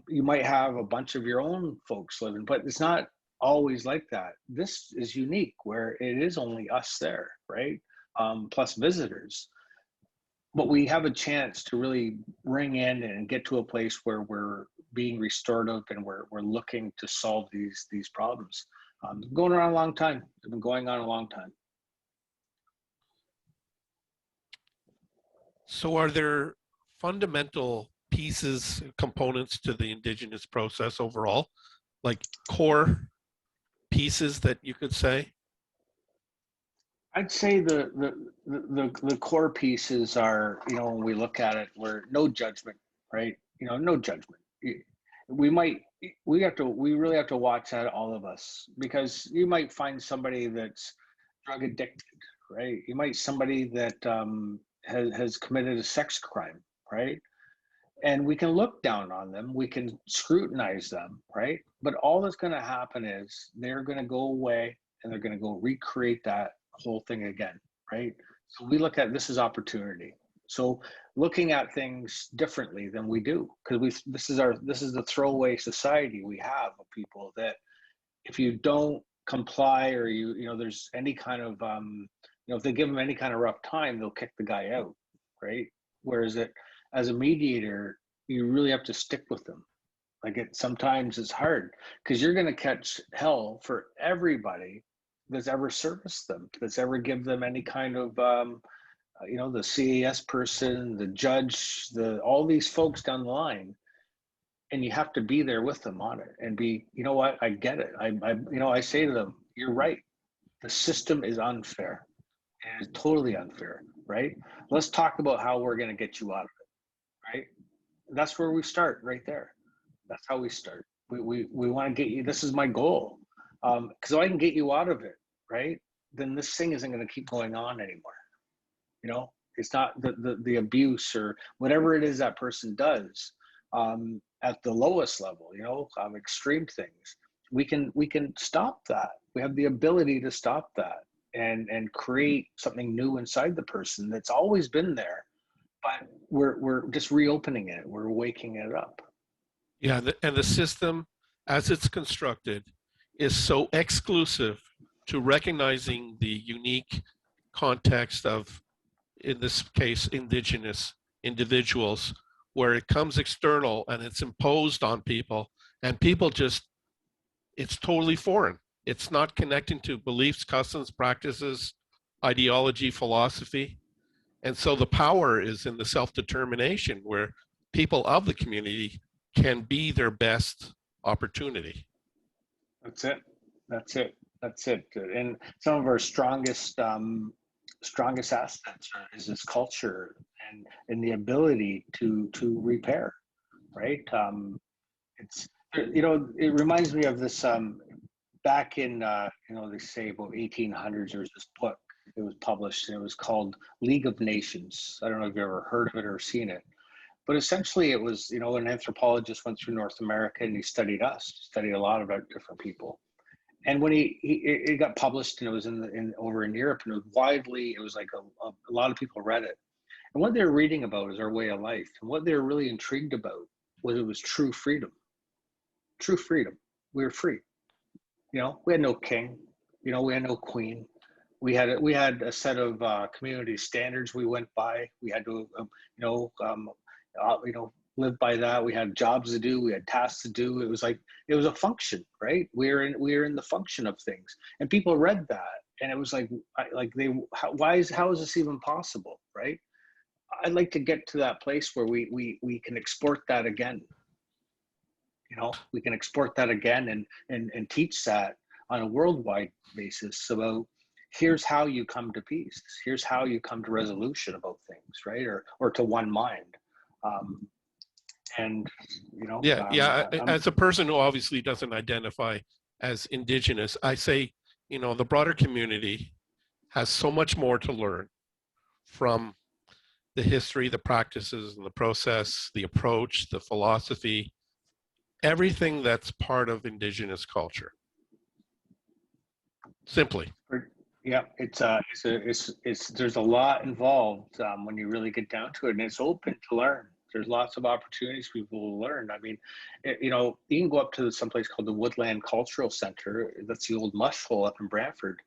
you might have a bunch of your own folks living, but it's not always like that. This is unique where it is only us there, right? Plus visitors. But we have a chance to really bring in and get to a place where we're being restorative and we're looking to solve these problems. Going around a long time. It's been going on a long time. So are there fundamental pieces, components to the Indigenous process overall, like core pieces that you could say? I'd say the core pieces are, when we look at it, we're no judgment, right? No judgment. We really have to watch that, all of us, because you might find somebody that's drug addicted, right? You might somebody that has committed a sex crime, right? And we can look down on them, we can scrutinize them, right? But all that's going to happen is they're going to go away and they're going to go recreate that whole thing again, right? So we look at this as opportunity. So looking at things differently than we do, because this is the throwaway society we have of people that if you don't comply or there's any kind of if they give them any kind of rough time, they'll kick the guy out, right? Whereas as a mediator, you really have to stick with them. Sometimes it's hard because you're going to catch hell for everybody that's ever serviced them, that's ever give them any kind of the CAS person, the judge, all these folks down the line, and you have to be there with them on it and be, what, I get it. I say to them, you're right. The system is unfair. It is totally unfair, right? Let's talk about how we're going to get you out of it, right? That's where we start, right there. That's how we start. We want to get you. This is my goal, because if I can get you out of it, right? Then this thing isn't going to keep going on anymore. It's not the abuse or whatever it is that person does at the lowest level. Extreme things. We can stop that. We have the ability to stop that and create something new inside the person that's always been there, but we're just reopening it. We're waking it up. Yeah, and the system, as it's constructed, is so exclusive to recognizing the unique context of, in this case, Indigenous individuals, where it comes external and it's imposed on people, and people it's totally foreign. It's not connecting to beliefs, customs, practices, ideology, philosophy. And so the power is in the self-determination where people of the community can be their best opportunity. That's it. And some of our strongest assets is this culture and the ability to repair, right? It reminds me of this back in they say about 1800s. There was this book. It was published and it was called League of Nations. I don't know if you've ever heard of it or seen it. But essentially it was, an anthropologist went through North America and he studied a lot about different people. And when it got published and it was over in Europe and it was like a lot of people read it. And what they were reading about is our way of life. And what they were really intrigued about was true freedom. True freedom. We were free. We had no king, we had no queen. We had a set of community standards we went by. We had to, live by that. We had jobs to do. We had tasks to do. It was a function, right? We're in the function of things, and people read that, and it was how is this even possible, right? I'd like to get to that place where we can export that again. we can export that again and teach that on a worldwide basis about here's how you come to peace. Here's how you come to resolution about things, right? Or to one mind. And, As a person who obviously doesn't identify as Indigenous, I say, the broader community has so much more to learn from the history, the practices, and the process, the approach, the philosophy, everything that's part of Indigenous culture. Simply. Yeah, there's a lot involved when you really get down to it, and it's open to learn. There's lots of opportunities for people to learn. I mean, you can go up to someplace called the Woodland Cultural Center. That's the old mush hole up in Brantford.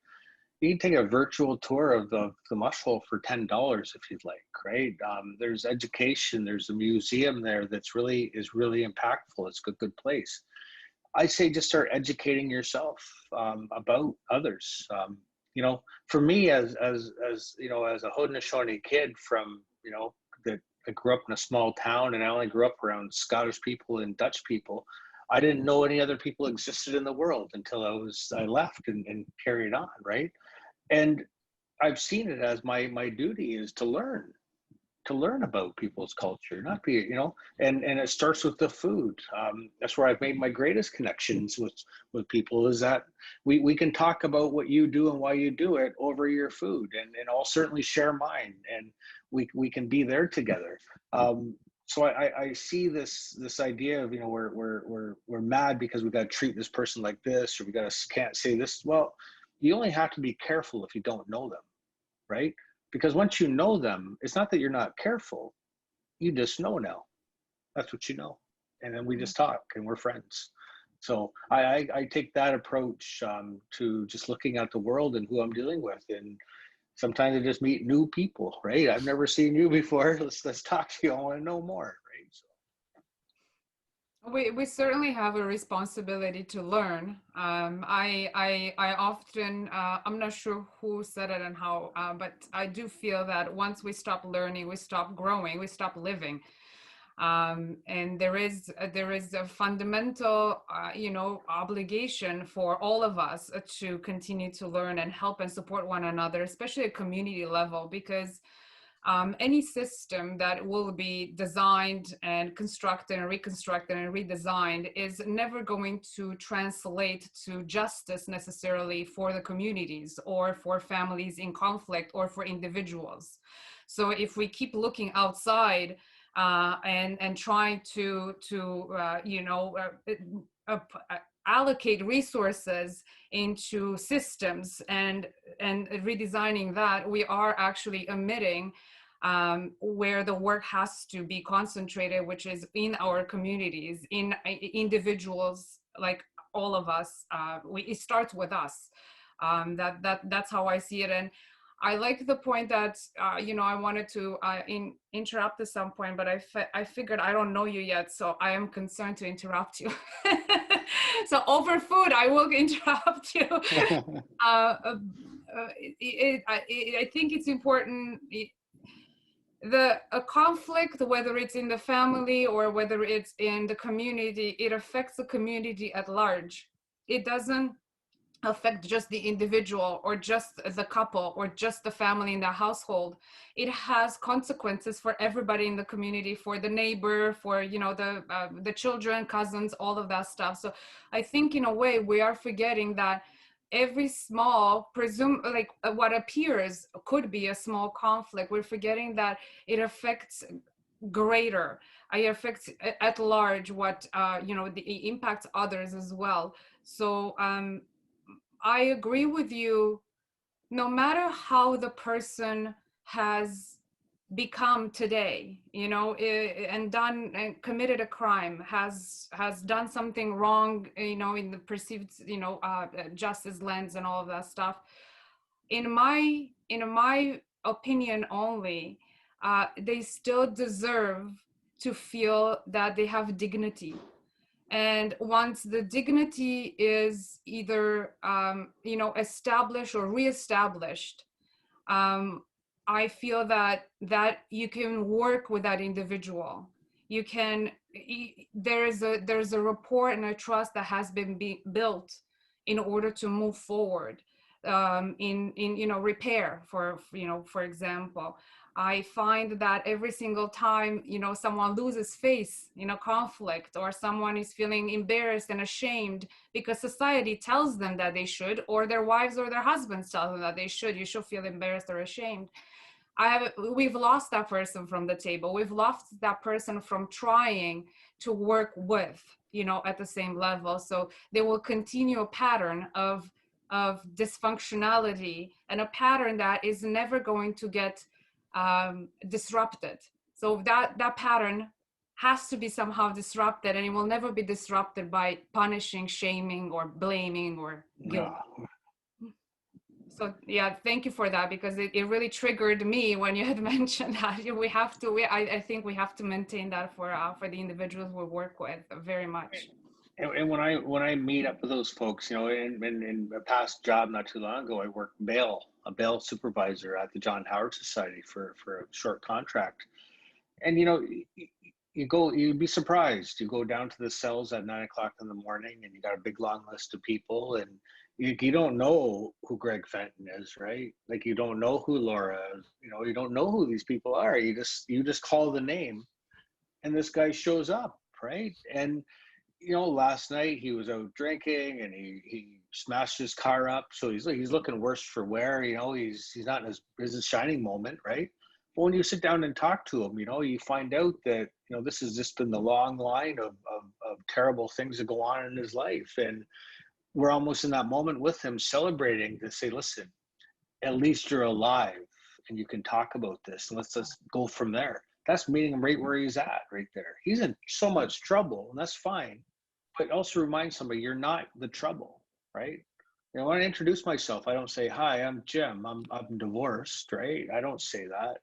You can take a virtual tour of the mush hole for $10 if you'd like, right? There's education. There's a museum there that's really impactful. It's a good place. I say just start educating yourself about others. For me, as a Haudenosaunee kid from that I grew up in a small town, and I only grew up around Scottish people and Dutch people. I didn't know any other people existed in the world until I left and carried on, right? And I've seen it as my duty is to learn about people's culture, not be, and it starts with the food. That's where I've made my greatest connections with people, is that we can talk about what you do and why you do it over your food, and I'll certainly share mine, and we can be there together. So I see this idea of, we're mad because we got to treat this person like this, or can't say this. Well, you only have to be careful if you don't know them, right? Because once you know them, it's not that you're not careful. You just know now. That's what you know. And then we just talk and we're friends. So I take that approach to just looking at the world and who I'm dealing with. And sometimes I just meet new people, right? I've never seen you before. Let's talk to you. I want to know more, right? So. We certainly have a responsibility to learn. I often, I'm not sure who said it and how, but I do feel that once we stop learning, we stop growing, we stop living. And there is a fundamental, obligation for all of us to continue to learn and help and support one another, especially at community level, because any system that will be designed and constructed and reconstructed and redesigned is never going to translate to justice necessarily for the communities or for families in conflict or for individuals. So if we keep looking outside and trying to allocate resources into systems and redesigning that, we are actually omitting where the work has to be concentrated, which is in our communities, in individuals like all of us. It starts with us. That's how I see it. And I like the point that, I wanted to interrupt at some point, but I figured I don't know you yet, so I am concerned to interrupt you. So over food, I will interrupt you. I think it's important. A conflict, whether it's in the family or whether it's in the community, it affects the community at large. It doesn't affect just the individual or just the couple or just the family in the household. It has consequences for everybody in the community, for the neighbor, for the children, cousins, all of that stuff. So I think in a way we are forgetting that every small what appears could be a small conflict, we're forgetting that it affects greater, it affects at large what it impacts others as well. So I agree with you. No matter how the person has become today, and committed a crime, has done something wrong, in the perceived, justice lens and all of that stuff. In my opinion only, they still deserve to feel that they have dignity. And once the dignity is either, established or reestablished, I feel that you can work with that individual you can, there's a rapport and a trust that has been built in order to move forward, in repair, for example. I find that every single time, someone loses face in a conflict, or someone is feeling embarrassed and ashamed because society tells them that they should, or their wives or their husbands tell them that you should feel embarrassed or ashamed. We've lost that person from the table. We've lost that person from trying to work with, at the same level. So they will continue a pattern of dysfunctionality, and a pattern that is never going to get disrupted. So that pattern has to be somehow disrupted, and it will never be disrupted by punishing, shaming, or blaming, or guilt. So yeah, thank you for that, because it really triggered me when you had mentioned that I think we have to maintain that for the individuals we work with very much. And when I meet up with those folks, in a past job not too long ago, I worked a bail supervisor at the John Howard Society for a short contract. And you'd be surprised. You go down to the cells at 9 o'clock in the morning, and you got a big long list of people, and you don't know who Greg Fenton is, right? Like, you don't know who Laura is. You don't know who these people are. You just call the name, and this guy shows up, right? And last night he was out drinking, and he smashed his car up. So he's looking worse for wear. He's not in his shining moment, right? But when you sit down and talk to him, you find out that this has just been the long line of terrible things that go on in his life, and we're almost in that moment with him, celebrating to say, listen, at least you're alive, and you can talk about this, and let's just go from there. That's meeting him right where he's at, right there. He's in so much trouble, and that's fine. But also remind somebody, you're not the trouble, right? When I introduce myself, I don't say, hi, I'm Jim, I'm divorced, right? I don't say that.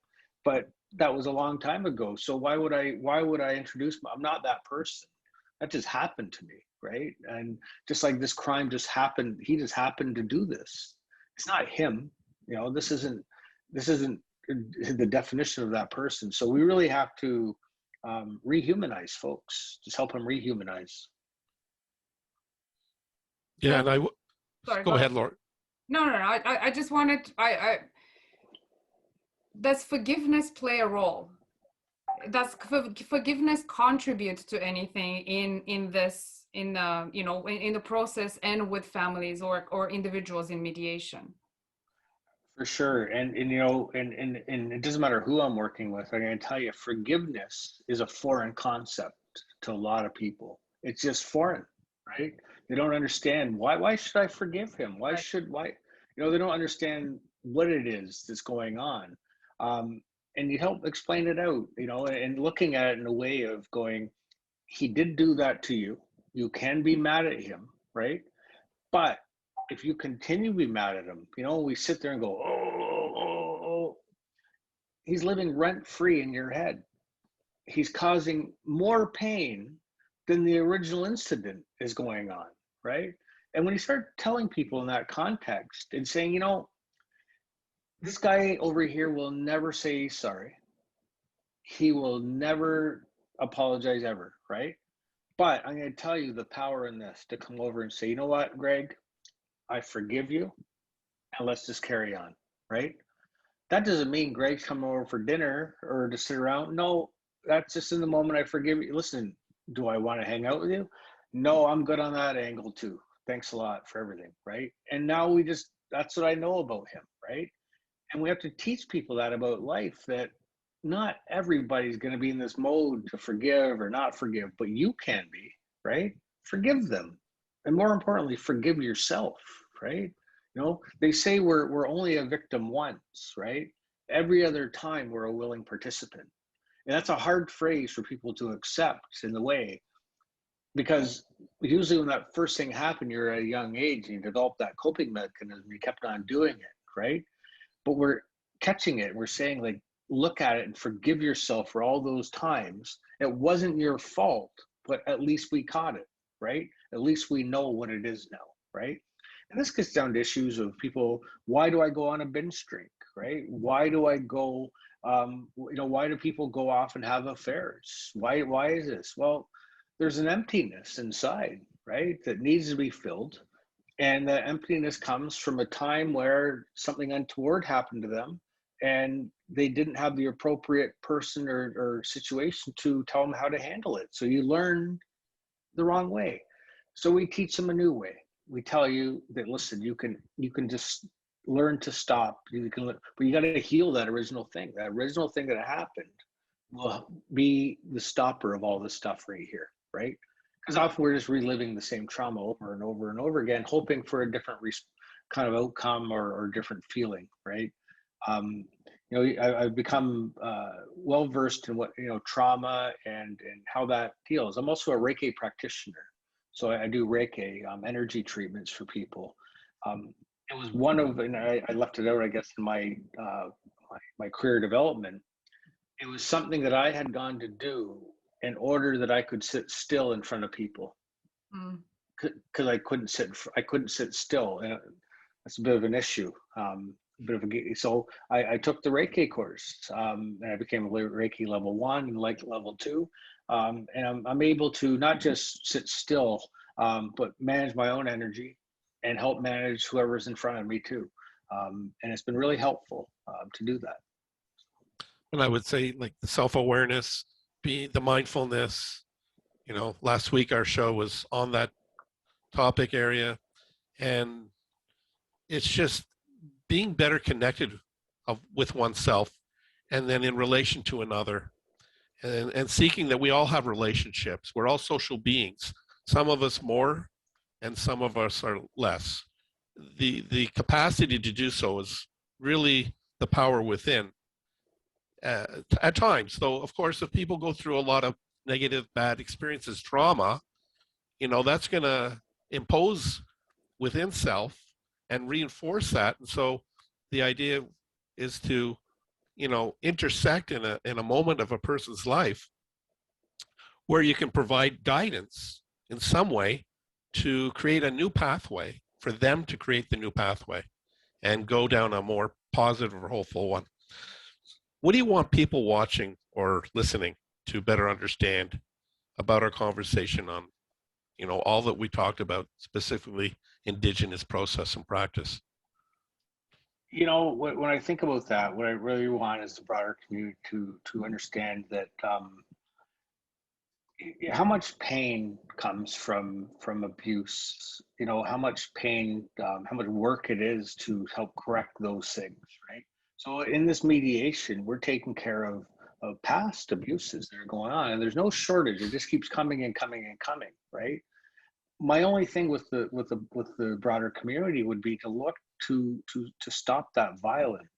But that was a long time ago. So why would I introduce I'm not that person. That just happened to me, right? And just like this crime just happened, he just happened to do this. It's not him. This isn't the definition of that person. So we really have to rehumanize folks. Just help them rehumanize. Yeah, and Sorry, go ahead, Laura. No. I just wanted. Does forgiveness play a role? Does forgiveness contribute to anything in the process, and with families or individuals in mediation? For sure. And it doesn't matter who I'm working with. I'm going to tell you, forgiveness is a foreign concept to a lot of people. It's just foreign, right? They don't understand why should I forgive him? Why they don't understand what it is that's going on. And you help explain it out, and looking at it in a way of going, he did do that to you. You can be mad at him, right? But if you continue to be mad at him, we sit there and go, oh, he's living rent free in your head. He's causing more pain than the original incident is going on, right? And when you start telling people in that context and saying, this guy over here will never say he's sorry. He will never apologize ever, right? But I'm going to tell you the power in this, to come over and say, you know what, Greg, I forgive you, and let's just carry on, right? That doesn't mean Greg's coming over for dinner or to sit around. No, that's just in the moment, I forgive you. Listen, do I want to hang out with you? No, I'm good on that angle too. Thanks a lot for everything, right? And now that's what I know about him, right? And we have to teach people that about life, that not everybody's going to be in this mode to forgive or not forgive, but you can be, right? Forgive them. And more importantly, forgive yourself, right? They say we're only a victim once, right? Every other time we're a willing participant. And that's a hard phrase for people to accept in the way, because usually when that first thing happened, you're at a young age and you develop that coping mechanism, you kept on doing it, right? But we're catching it. We're saying, like, look at it and forgive yourself for all those times. It wasn't your fault, but at least we caught it, right? At least we know what it is now, right? And this gets down to issues of people, why do I go on a binge drink, right? Why do I go Why do people go off and have affairs? Why is this? Well, there's an emptiness inside, right, that needs to be filled. And the emptiness comes from a time where something untoward happened to them and they didn't have the appropriate person or situation to tell them how to handle it. So you learn the wrong way. So we teach them a new way. We tell you that, listen, you can just learn to stop. But you got to heal that original thing. That original thing that happened will be the stopper of all this stuff right here, right? Because often we're just reliving the same trauma over and over and over again, hoping for a different kind of outcome or different feeling, right? I've become well versed in what trauma and how that heals. I'm also a Reiki practitioner, so I do Reiki energy treatments for people. It was one of, and I left it out, I guess, in my career development. It was something that I had gone to do in order that I could sit still in front of people, because I couldn't sit still. And that's a bit of an issue. So I took the Reiki course, and I became a Reiki level 1 and like level 2, and I'm able to not just sit still, but manage my own energy and help manage whoever's in front of me too. And it's been really helpful to do that. And I would say, like, the self-awareness, the mindfulness. Last week our show was on that topic area, and it's just being better connected with oneself, and then in relation to another, and seeking that we all have relationships. We're all social beings. Some of us more, and some of us are less. The capacity to do so is really the power within. At times, though, of course, if people go through a lot of negative, bad experiences, trauma, that's going to impose within self and reinforce that. And so the idea is to, intersect in a moment of a person's life where you can provide guidance in some way to create a new pathway for them to create the new pathway and go down a more positive or hopeful one. What do you want people watching or listening to better understand about our conversation on, all that we talked about, specifically Indigenous process and practice? When I think about that, what I really want is the broader community to understand that how much pain comes from abuse. How much pain, how much work it is to help correct those things, right? So in this mediation, we're taking care of past abuses that are going on, and there's no shortage. It just keeps coming and coming and coming, right? My only thing with the broader community would be to look to stop that violence,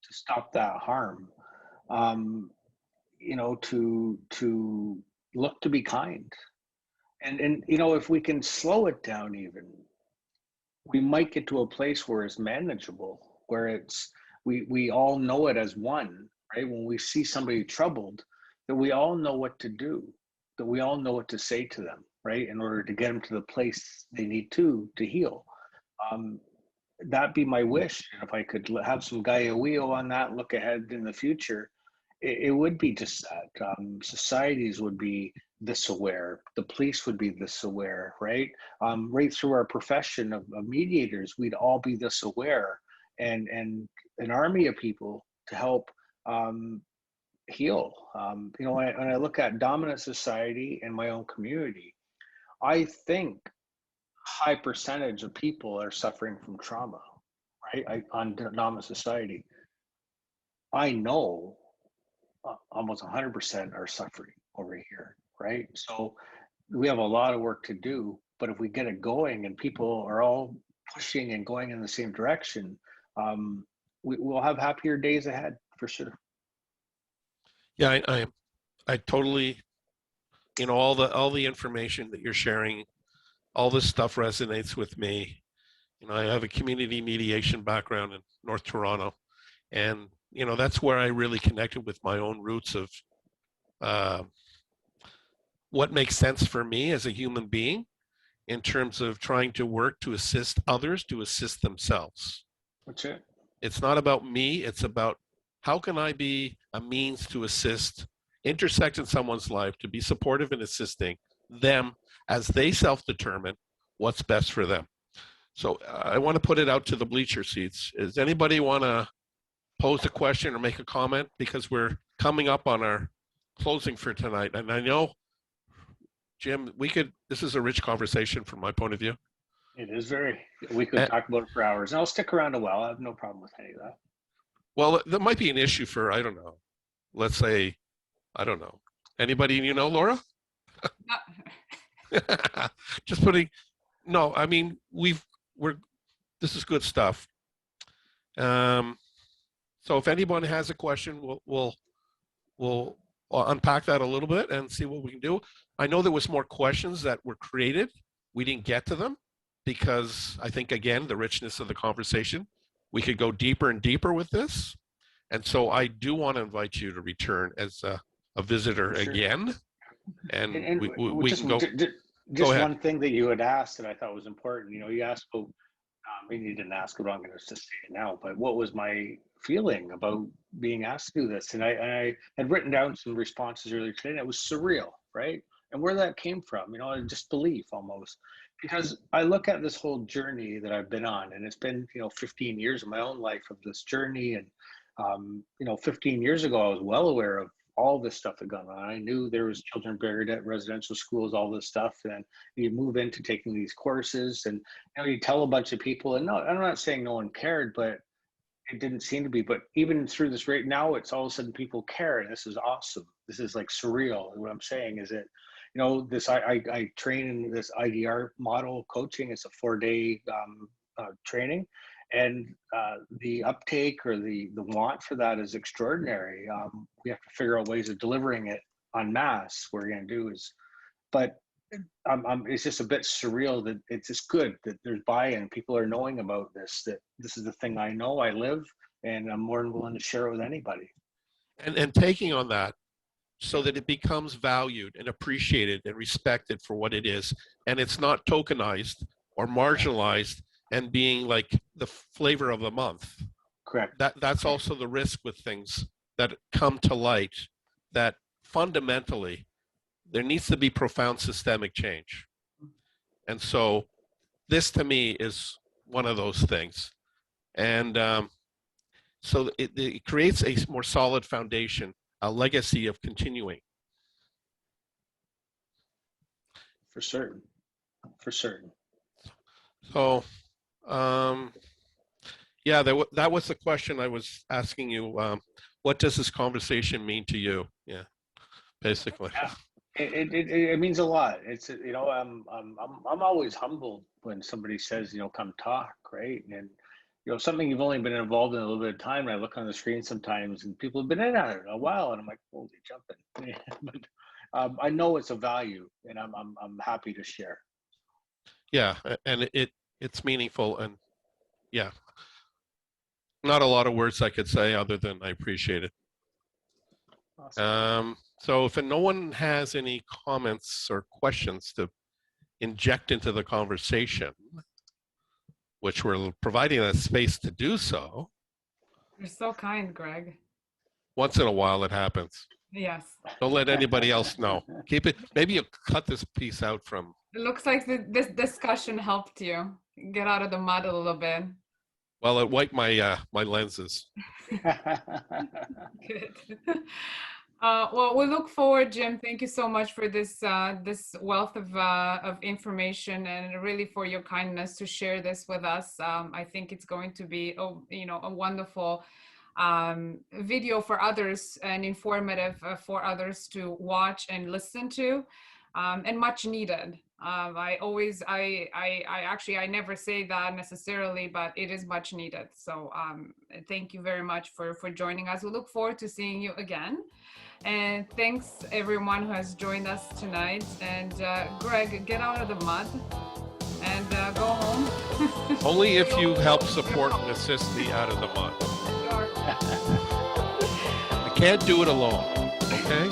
to stop that harm, to look to be kind, and if we can slow it down, even we might get to a place where it's manageable, where we all know it as one, right? When we see somebody troubled, that we all know what to do, that we all know what to say to them, right? In order to get them to the place they need to heal. That'd be my wish. If I could have some Gaia-wheel on that, look ahead in the future, it would be just that. Societies would be this aware, the police would be this aware, right? Right through our profession of mediators, we'd all be this aware, and an army of people to help heal. When I look at dominant society and my own community, I think high percentage of people are suffering from trauma, right? On dominant society, I know almost 100% are suffering over here, right? So we have a lot of work to do, but if we get it going and people are all pushing and going in the same direction, we'll have happier days ahead for sure. Yeah, I totally, all the information that you're sharing, all this stuff resonates with me. I have a community mediation background in North Toronto, and that's where I really connected with my own roots of what makes sense for me as a human being in terms of trying to work to assist others to assist themselves. That's it. It's not about me, it's about how can I be a means to assist, intersect in someone's life, to be supportive and assisting them as they self-determine what's best for them. So I want to put it out to the bleacher seats. Does anybody want to pose a question or make a comment? Because we're coming up on our closing for tonight. And I know, Jim, this is a rich conversation from my point of view. It is we could talk about it for hours. And I'll stick around a while. I have no problem with any of that. Well, there might be an issue for, I don't know, let's say, I don't know. Anybody you know, Laura? Just putting, no, I mean, this is good stuff. So if anyone has a question, we'll unpack that a little bit and see what we can do. I know there was more questions that were created. We didn't get to them because I think, again, the richness of the conversation, we could go deeper and deeper with this. And so I do want to invite you to return as a visitor again. And we can go. Just one thing that you had asked that I thought was important, you asked about, maybe you didn't ask, but I'm going to just say it now, but what was my feeling about being asked to do this? And I had written down some responses earlier today, and it was surreal, right? And where that came from, disbelief almost, because I look at this whole journey that I've been on, and it's been, 15 years of my own life of this journey. And, 15 years ago, I was well aware of all this stuff that gone on. I knew there was children buried at residential schools, all this stuff. And you move into taking these courses, and you tell a bunch of people, and no, I'm not saying no one cared, but it didn't seem to be. But even through this right now, it's all of a sudden people care, and this is awesome. This is like surreal. And what I'm saying is that, this I train in this IDR model coaching. It's a 4-day training. And the uptake or the want for that is extraordinary. We have to figure out ways of delivering it en masse. What we're going to do is, but it's just a bit surreal that it's just good that there's buy-in. People are knowing about this, that this is the thing I know, I live, and I'm more than willing to share it with anybody. And taking on that so that it becomes valued and appreciated and respected for what it is. And it's not tokenized or marginalized and being like the flavor of the month. Correct. That's also the risk with things that come to light, that fundamentally there needs to be profound systemic change. And so this to me is one of those things. And so it creates a more solid foundation, a legacy of continuing. For certain. So, yeah, that was the question I was asking you. What does this conversation mean to you? Yeah, basically. Yeah. It means a lot. It's I'm always humbled when somebody says come talk, right? And something you've only been involved in a little bit of time. And I look on the screen sometimes, and people have been in on it a while, and I'm like, holy jumping. But I know it's a value, and I'm happy to share. Yeah, and it's meaningful, and yeah, not a lot of words I could say other than I appreciate it. Awesome. So if no one has any comments or questions to inject into the conversation, which we're providing a space to do so. You're so kind, Greg. Once in a while it happens. Yes. Don't let anybody else know. Keep it. Maybe you cut this piece out from. It looks like this discussion helped you get out of the mud a little bit. Well, it wiped my my lenses. Good. Well, we look forward, Jim. Thank you so much for this this wealth of information, and really for your kindness to share this with us. I think it's going to be a wonderful video for others and informative for others to watch and listen to, and much needed. I never say that necessarily, but it is much needed. So thank you very much for joining us. We look forward to seeing you again. And thanks everyone who has joined us tonight. And Greg, get out of the mud and go home. Only if you help support and assist me out of the mud. Sure. I can't do it alone, okay?